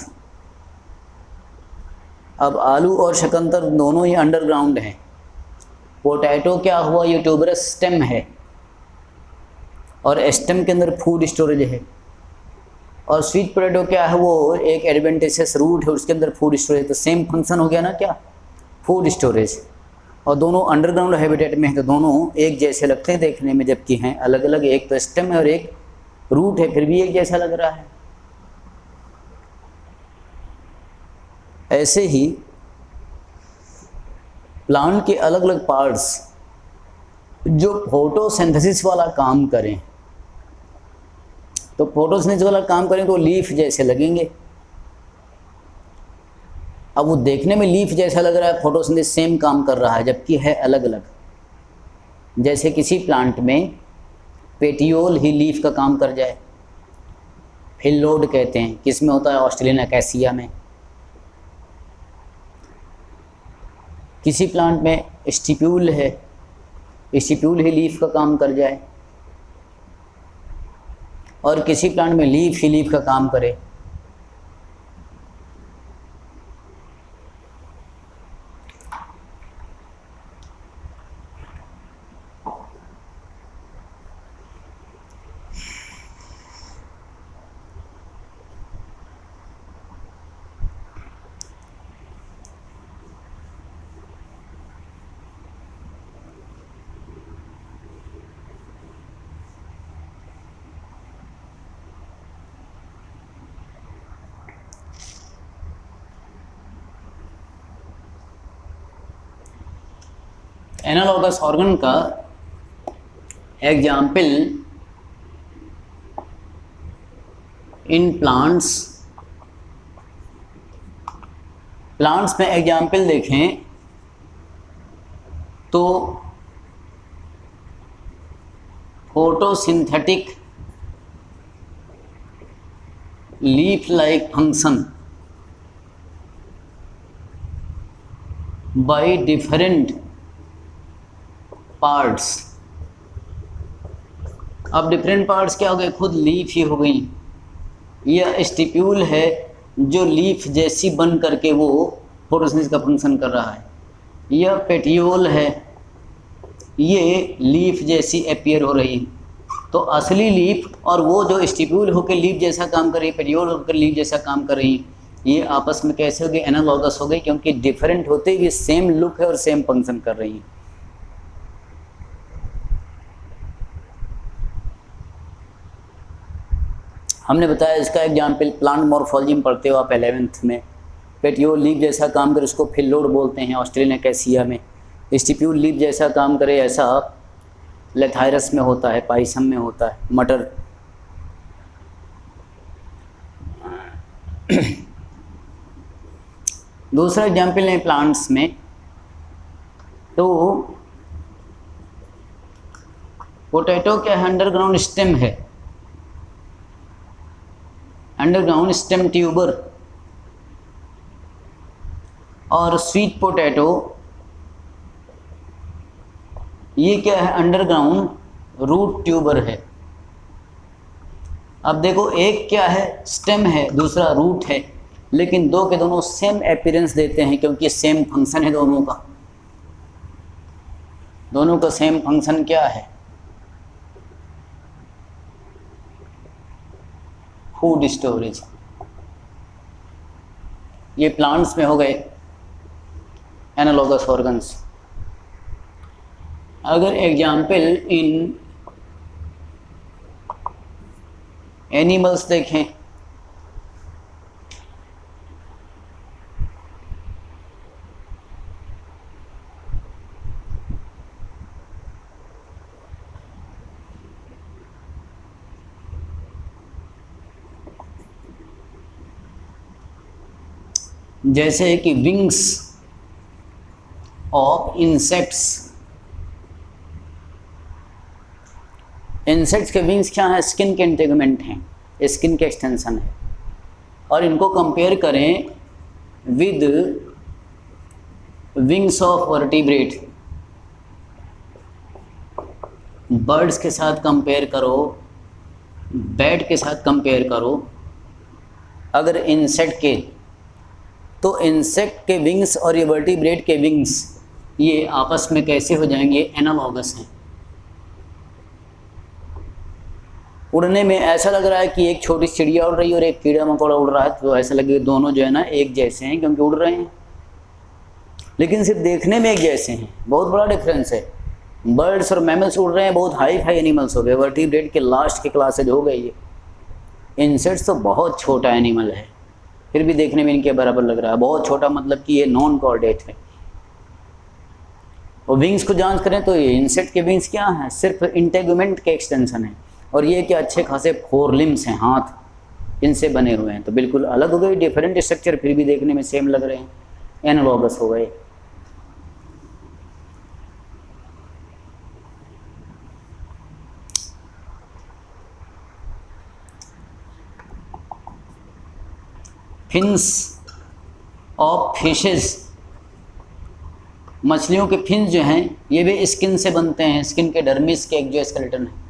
अब आलू और शकरकंद दोनों ही अंडरग्राउंड हैं। पोटैटो क्या हुआ, ये ट्यूबरस स्टेम है और स्टेम के अंदर फूड स्टोरेज है। और स्वीट पोटैटो क्या है, वो एक एडवेंटिशियस रूट है, उसके अंदर फूड स्टोरेज। तो सेम फंक्शन हो गया ना, क्या, फूड स्टोरेज। और दोनों अंडरग्राउंड हैबिटेट में है तो दोनों एक जैसे लगते हैं देखने में, जबकि हैं अलग अलग। एक तो स्टेम है और एक रूट है, फिर भी एक जैसा लग रहा है। ऐसे ही प्लांट के अलग अलग पार्ट्स जो फोटोसिंथेसिस वाला काम करें, तो फोटोसिंथेसिस वाला काम करें तो लीफ जैसे लगेंगे। अब वो देखने में लीफ जैसा लग रहा है, फोटोसिंथेसिस सेम काम कर रहा है, जबकि है अलग अलग। जैसे किसी प्लांट में पेटियोल ही लीफ का काम कर जाए, फिलोड कहते हैं, किसमें होता है, ऑस्ट्रेलियन अकेसिया में। किसी प्लांट में स्टिप्यूल है, स्टिप्यूल ही लीफ का काम कर जाए। और किसी प्लांट में लीफ ही लीफ का काम करे। एनालॉगस ऑर्गन का एग्जाम्पल इन प्लांट्स में एग्जाम्पल देखें तो photosynthetic leaf like function by different parts. अब डिफरेंट पार्ट्स क्या हो गए, खुद लीफ ही हो गई। यह स्टिप्यूल है जो लीफ जैसी बन करके वो फोटोसिंथेसिस का फंक्शन कर रहा है। यह पेटियोल है, ये लीफ जैसी अपीयर हो रही है। तो असली लीफ और वो जो स्टिप्यूल होकर लीफ जैसा काम कर रही है, पेटियोल होकर लीफ जैसा काम कर रही है, ये आपस में कैसे हो गई, एनालॉगस हो गई, क्योंकि डिफरेंट होते हुए सेम लुक है और सेम फंक्शन कर रही है। हमने बताया इसका एग्जाम्पल प्लांट मॉर्फोलॉजी में पढ़ते हो आप 11th में। पेटियोल लीफ जैसा काम करे उसको फिलोड बोलते हैं ऑस्ट्रेलियन अकेसिया में। स्टिप्यूल लीफ जैसा काम करे ऐसा लेथायरस में होता है, पाइसम में होता है, मटर। दूसरा एग्जाम्पल है प्लांट्स में, तो पोटैटो क्या है, अंडरग्राउंड स्टेम है, अंडरग्राउंड स्टेम ट्यूबर। और स्वीट पोटैटो ये क्या है, अंडरग्राउंड रूट ट्यूबर है। अब देखो एक क्या है, स्टेम है, दूसरा रूट है, लेकिन दो के दोनों सेम अपीयरेंस देते हैं क्योंकि सेम फंक्शन है दोनों का। दोनों का सेम फंक्शन क्या है, फूड स्टोरेज। ये प्लांट्स में हो गए एनालॉगस ऑर्गन्स। अगर एग्जाम्पल इन एनिमल्स देखें जैसे कि विंग्स ऑफ इंसेक्ट्स, इंसेक्ट्स के विंग्स क्या हैं? स्किन के इंटेगमेंट हैं, स्किन के एक्सटेंशन है। और इनको कंपेयर करें with wings of vertebrate, birds के साथ कंपेयर करो, बैट के साथ कंपेयर करो। अगर इंसेक्ट के, तो इंसेक्ट के विंग्स और ये वर्टिब्रेट के विंग्स ये आपस में कैसे हो जाएंगे? एनालॉगस हैं। उड़ने में ऐसा लग रहा है कि एक छोटी चिड़िया उड़ रही है और एक कीड़ा मकोड़ा उड़ रहा है, तो ऐसा लगे दोनों जो है ना एक जैसे हैं क्योंकि उड़ रहे हैं, लेकिन सिर्फ देखने में एक जैसे हैं। बहुत बड़ा डिफरेंस है। बर्ड्स और मैमल्स उड़ रहे हैं, बहुत हाई फाई एनिमल्स हो गए, वर्टिब्रेट के लास्ट के क्लासेज हो गई है। इंसेक्ट्स तो बहुत छोटा एनिमल है, फिर भी देखने में इनके बराबर लग रहा है। बहुत छोटा मतलब कि ये नॉन कॉर्डेट है। और विंग्स को जांच करें तो ये इंसेक्ट के विंग्स क्या हैं? सिर्फ इंटेगुमेंट के एक्सटेंशन है, और ये क्या अच्छे खासे 4 लिम्स हैं, हाथ इनसे बने हुए हैं। तो बिल्कुल अलग हो गए, डिफरेंट स्ट्रक्चर, फिर भी देखने में सेम लग रहे हैं, एनालॉगस हो गए। फिन्स ऑफ फिशेस, मछलियों के फिन्स जो हैं ये भी स्किन से बनते हैं, स्किन के डर्मिस के एक जो स्केलेटन है।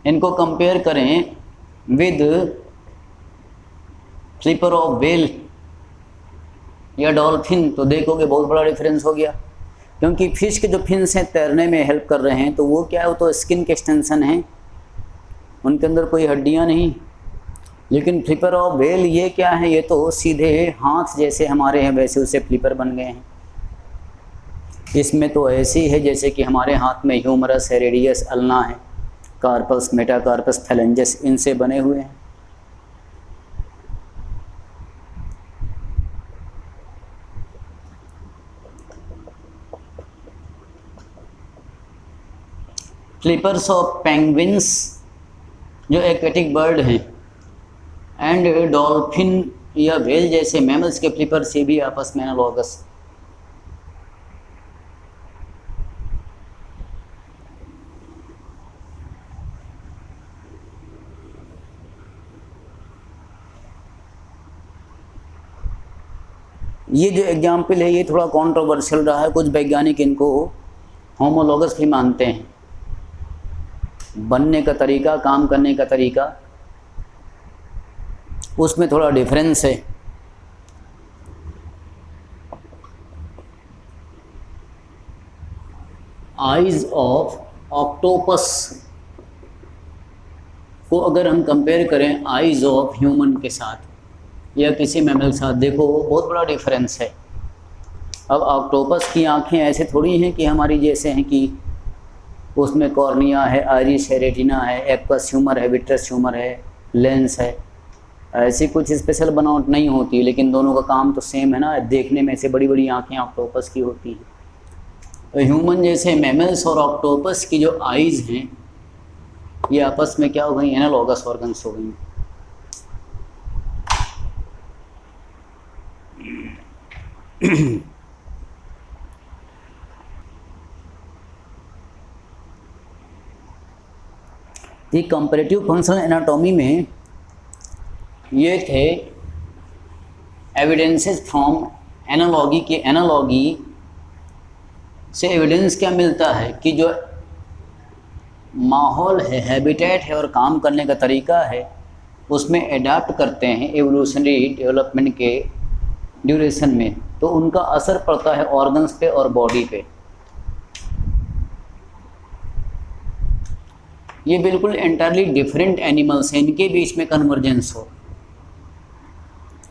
इनको कंपेयर करें विद फ्लिपर ऑफ व्हेल या डॉल्फिन, तो देखोगे बहुत बड़ा डिफरेंस हो गया। क्योंकि फिश के जो फिन्स हैं तैरने में हेल्प कर रहे हैं, तो वो क्या है? वो तो स्किन के एक्सटेंशन हैं, उनके अंदर कोई हड्डियां नहीं। लेकिन फ्लिपर ऑफ व्हेल ये क्या है? ये तो सीधे हाथ जैसे हमारे हैं वैसे उससे फ्लिपर बन गए हैं। इसमें तो ऐसे ही है जैसे कि हमारे हाथ में ह्यूमरस है, रेडियस, अल्ना है, कार्पस, मेटाकार्पस, थैलेंजस, इनसे बने हुए हैं। फ्लिपर्स ऑफ पेंगुइन्स जो एक्वेटिक बर्ड हैं, एंड डॉल्फिन या व्हेल जैसे मैमल्स के फ्लिपर से भी आपस में एनालॉगस। ये जो एग्जाम्पल है ये थोड़ा कंट्रोवर्शियल रहा है, कुछ वैज्ञानिक इनको होमोलॉगस भी मानते हैं। बनने का तरीका, काम करने का तरीका, उसमें थोड़ा डिफरेंस है। आइज ऑफ ऑक्टोपस को अगर हम कंपेयर करें आइज ऑफ ह्यूमन के साथ या किसी मैमल के साथ, देखो बहुत बड़ा डिफरेंस है। अब ऑक्टोपस की आंखें ऐसे थोड़ी हैं कि हमारी जैसे हैं कि उसमें कॉर्निया है, आइरिस है, रेटिना है, एक्वस ह्यूमर है, विट्रस ह्यूमर है, लेंस है। ऐसी कुछ स्पेशल बनावट नहीं होती, लेकिन दोनों का काम तो सेम है ना, देखने में से बड़ी बड़ी आंखें ऑक्टोपस की होती हैं। तो ह्यूमन जैसे मैमल्स और ऑक्टोपस की जो आइज़ हैं ये आपस में क्या हो गई? एनालॉगस ऑर्गन्स हो गई। ये कंपैरेटिव फंक्शनल एनाटॉमी में ये थे एविडेंसेस फ्रॉम एनालॉगी के। एनालॉगी से एविडेंस क्या मिलता है कि जो माहौल है, हैबिटेट है और काम करने का तरीका है, उसमें एडाप्ट करते हैं एवोल्यूशनरी डेवलपमेंट के ड्यूरेशन में, तो उनका असर पड़ता है ऑर्गन्स पे और बॉडी पे। ये बिल्कुल एंटायरली डिफरेंट एनिमल्स हैं, इनके बीच में कन्वर्जेंस हो,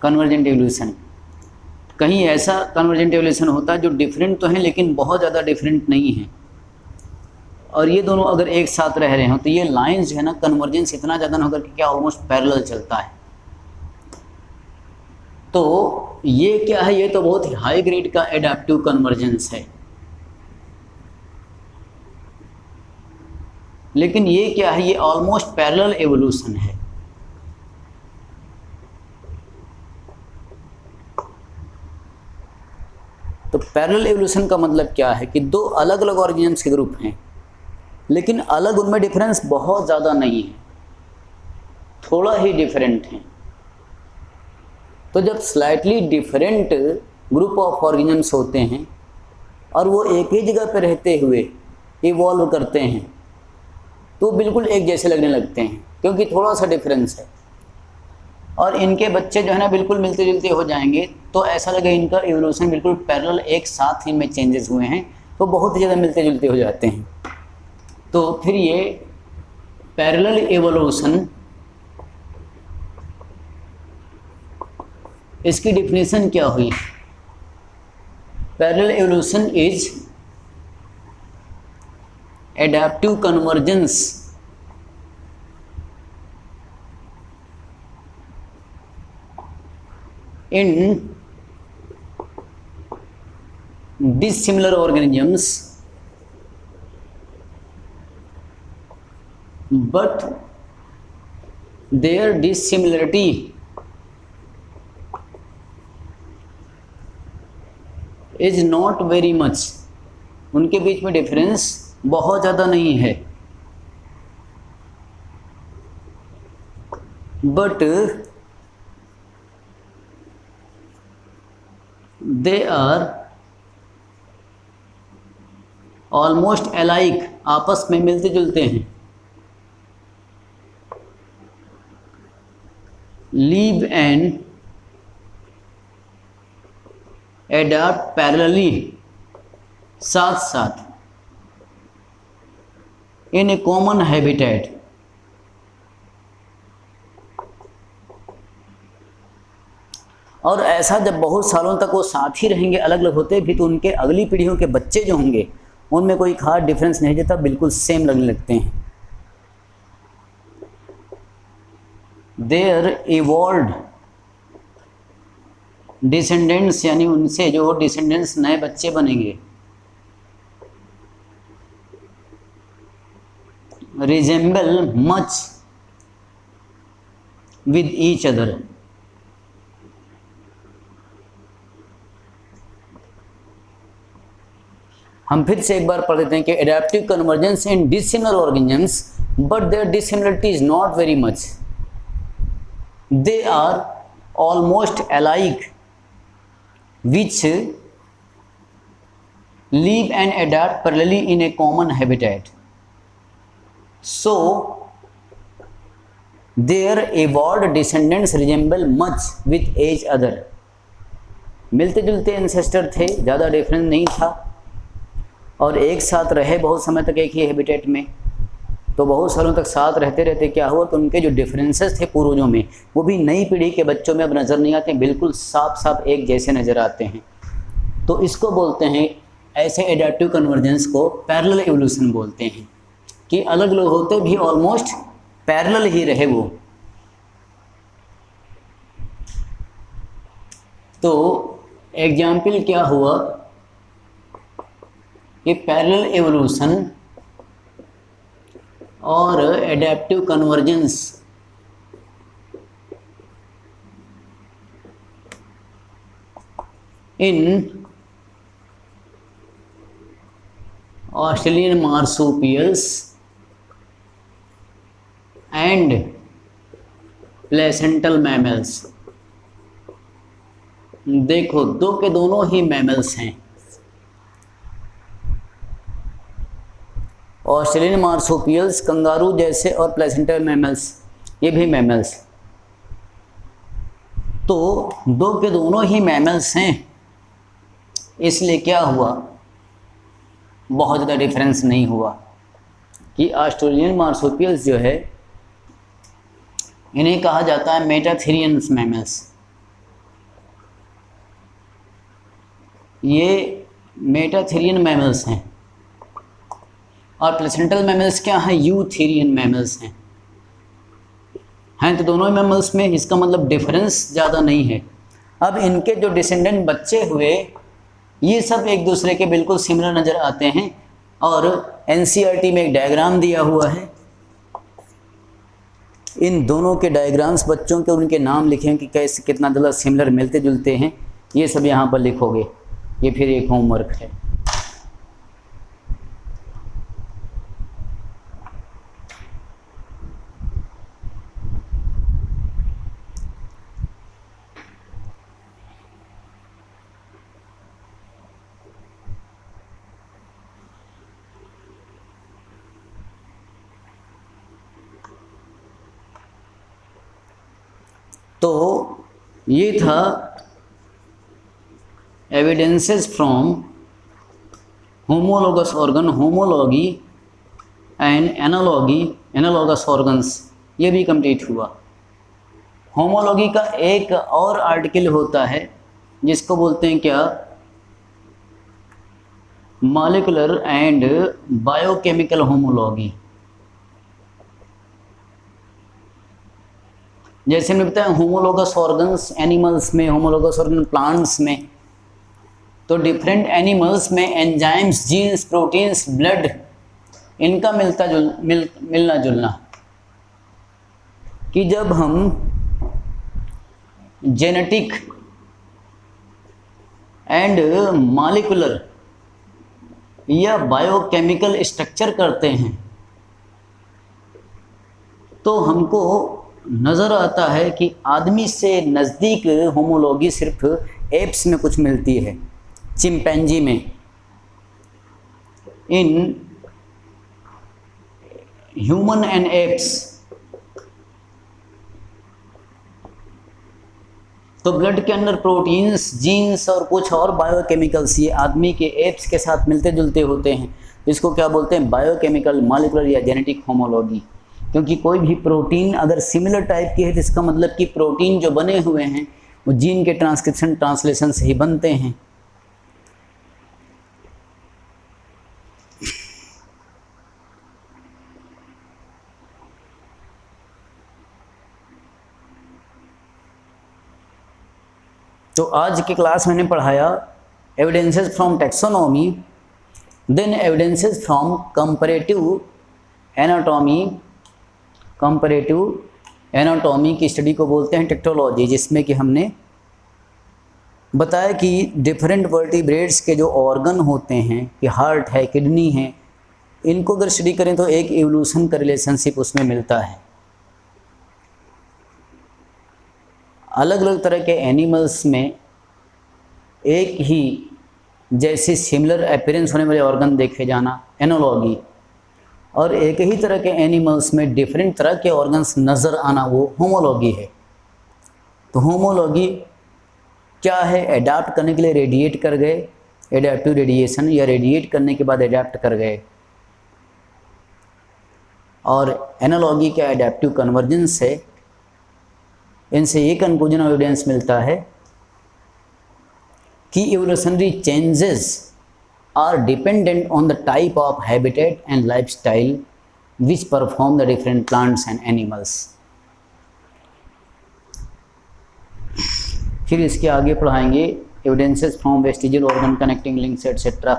कन्वर्जेंट एवोल्यूशन। कहीं ऐसा कन्वर्जेंट एवोल्यूशन होता है जो डिफरेंट तो हैं लेकिन बहुत ज़्यादा डिफरेंट नहीं है, और ये दोनों अगर एक साथ रह रहे हो तो ये लाइंस जो है ना, कन्वर्जेंस इतना ज़्यादा ना होकर के क्या ऑलमोस्ट पैरेलल चलता है। तो ये क्या है? ये तो बहुत ही हाई ग्रेड का एडाप्टिव कन्वर्जेंस है। लेकिन ये क्या है? ये ऑलमोस्ट पैरेलल एवोल्यूशन है। तो पैरेलल एवोल्यूशन का मतलब क्या है कि दो अलग अलग ऑर्गेनिजम्स के ग्रुप हैं, लेकिन अलग उनमें डिफरेंस बहुत ज़्यादा नहीं है, थोड़ा ही डिफरेंट है। तो जब slightly different group of organisms होते हैं और वो एक ही जगह पर रहते हुए इवॉल्व करते हैं तो बिल्कुल एक जैसे लगने लगते हैं, क्योंकि थोड़ा सा डिफरेंस है। और इनके बच्चे जो है ना बिल्कुल मिलते जुलते हो जाएंगे तो ऐसा लगे इनका इवोल्यूशन बिल्कुल पैरेलल एक साथ इनमें चेंजेस हुए हैं, तो बहुत ही ज़्यादा मिलते जुलते हो जाते हैं। तो फिर ये पैरेलल इवोल्यूशन, इसकी डिफिनेशन क्या हुई? Parallel evolution is adaptive convergence in dissimilar organisms, but their dissimilarity is not very much. उनके बीच में डिफरेंस बहुत ज़्यादा नहीं है, but they are almost alike, आपस में मिलते जुलते हैं। live and adapt parallelly, साथ साथ, in a common habitat, और ऐसा जब बहुत सालों तक वो साथ ही रहेंगे अलग अलग होते भी तो उनके अगली पीढ़ियों के बच्चे जो होंगे उनमें कोई खास डिफरेंस नहीं रहता, बिल्कुल सेम लगने लगते हैं। देयर इवॉल्व्ड डिसेंडेंट्स, यानी उनसे जो डिसेंडेंट्स नए बच्चे बनेंगे, resemble much with each other. हम फिर से एक बार पढ़ देते हैं कि adaptive convergence in dissimilar organisms but their dissimilarity is not very much, they are almost alike which live and adapt parallelly in a common habitat, so their evolved descendants resemble much with each other। मिलते जुलते ancestor थे, ज़्यादा difference नहीं था, और एक साथ रहे बहुत समय तक एक ही हैबिटेट में, तो बहुत सालों तक साथ रहते रहते क्या हुआ कि उनके जो डिफरेंसेस थे पूर्वजों में वो भी नई पीढ़ी के बच्चों में अब नज़र नहीं आते, बिल्कुल साफ साफ एक जैसे नज़र आते हैं। तो इसको बोलते हैं, ऐसे एडेप्टिव कन्वर्जेंस को पैरेलल एवोल्यूशन बोलते हैं, कि अलग अलग होते भी ऑलमोस्ट पैरेलल ही रहे वो। तो एग्जाम्पल क्या हुआ कि पैरेलल एवोल्यूशन और adaptive convergence in Australian marsupials and placental mammals. देखो, दो के दोनों ही मैमल्स हैं, ऑस्ट्रेलियन मार्सुपियल्स कंगारू जैसे और प्लेसेंटल मैमल्स ये भी मैमल्स। तो दो के दोनों ही मैमल्स हैं, इसलिए क्या हुआ, बहुत ज़्यादा डिफरेंस नहीं हुआ कि ऑस्ट्रेलियन मार्सुपियल्स जो है इन्हें कहा जाता है मेटाथेरियंस मैमल्स। ये मेटाथेरियन मैमल्स हैं, और प्लेसेंटल मैमल्स क्या हैं, यूथेरियन मैमल्स हैं। तो दोनों मैमल्स में, इसका मतलब डिफरेंस ज़्यादा नहीं है। अब इनके जो डिसेंडेंट बच्चे हुए ये सब एक दूसरे के बिल्कुल सिमिलर नज़र आते हैं, और एनसीईआरटी में एक डायग्राम दिया हुआ है, इन दोनों के डायग्राम्स बच्चों के उनके नाम लिखें कि कैसे कितना ज़्यादा सिमिलर मिलते जुलते हैं, ये सब यहाँ पर लिखोगे, ये फिर एक होमवर्क है। तो ये था evidences from homologous organ, homology and analogy, analogous organs, ये भी कंप्लीट हुआ। होमोलॉगी का एक और आर्टिकल होता है जिसको बोलते हैं क्या, मॉलिक्यूलर एंड बायोकेमिकल होमोलॉगी। जैसे हमने बताया होमोलोगस ऑर्गन्स एनिमल्स में, होमोलोगस ऑर्गन प्लांट्स में, तो डिफरेंट एनिमल्स में एंजाइम्स, जीन्स, प्रोटीन्स, ब्लड, इनका मिलना जुलना, कि जब हम जेनेटिक एंड मॉलिक्यूलर या बायोकेमिकल स्ट्रक्चर करते हैं तो हमको नज़र आता है कि आदमी से नज़दीक होमोलॉगी सिर्फ एप्स में कुछ मिलती है, चिंपैंजी में। इन ह्यूमन एंड एप्स, तो ब्लड के अंदर प्रोटीन्स, जीन्स और कुछ और बायोकेमिकल्स ये आदमी के एप्स के साथ मिलते जुलते होते हैं। इसको क्या बोलते हैं, बायोकेमिकल, मॉलिक्यूलर या जेनेटिक होमोलॉगी। क्योंकि कोई भी प्रोटीन अगर सिमिलर टाइप की है तो इसका मतलब कि प्रोटीन जो बने हुए हैं वो जीन के ट्रांसक्रिप्शन ट्रांसलेशन से ही बनते हैं। तो आज की क्लास मैंने पढ़ाया evidences from taxonomy, then evidences from comparative anatomy. Comparative anatomy की स्टडी को बोलते हैं टेक्टोलॉजी, जिसमें कि हमने बताया कि डिफरेंट वर्टिब्रेट्स के जो ऑर्गन होते हैं, कि हार्ट है, किडनी है, इनको अगर स्टडी करें तो एक इवोल्यूशन का रिलेशनशिप उसमें मिलता है। अलग अलग तरह के एनिमल्स में एक ही जैसे सिमिलर अपीयरेंस होने वाले ऑर्गन देखे जाना, एनालॉगी, और एक ही तरह के एनिमल्स में डिफरेंट तरह के ऑर्गन्स नज़र आना, वो होमोलॉगी है। तो होमोलॉगी क्या है, एडाप्ट करने के लिए रेडिएट कर गए, एडेप्टिव रेडिएशन, या रेडिएट करने के बाद एडाप्ट कर गए। और एनालॉगी का एडेप्टिव कन्वर्जेंस है। इनसे ये कंक्लूजन ऑफ एविडेंस मिलता है कि evolutionary changes are dependent on the type of habitat and lifestyle which perform the different plants and animals। फिर इसके आगे पढ़ाएंगे evidences from vestigial organ connecting links etcetera.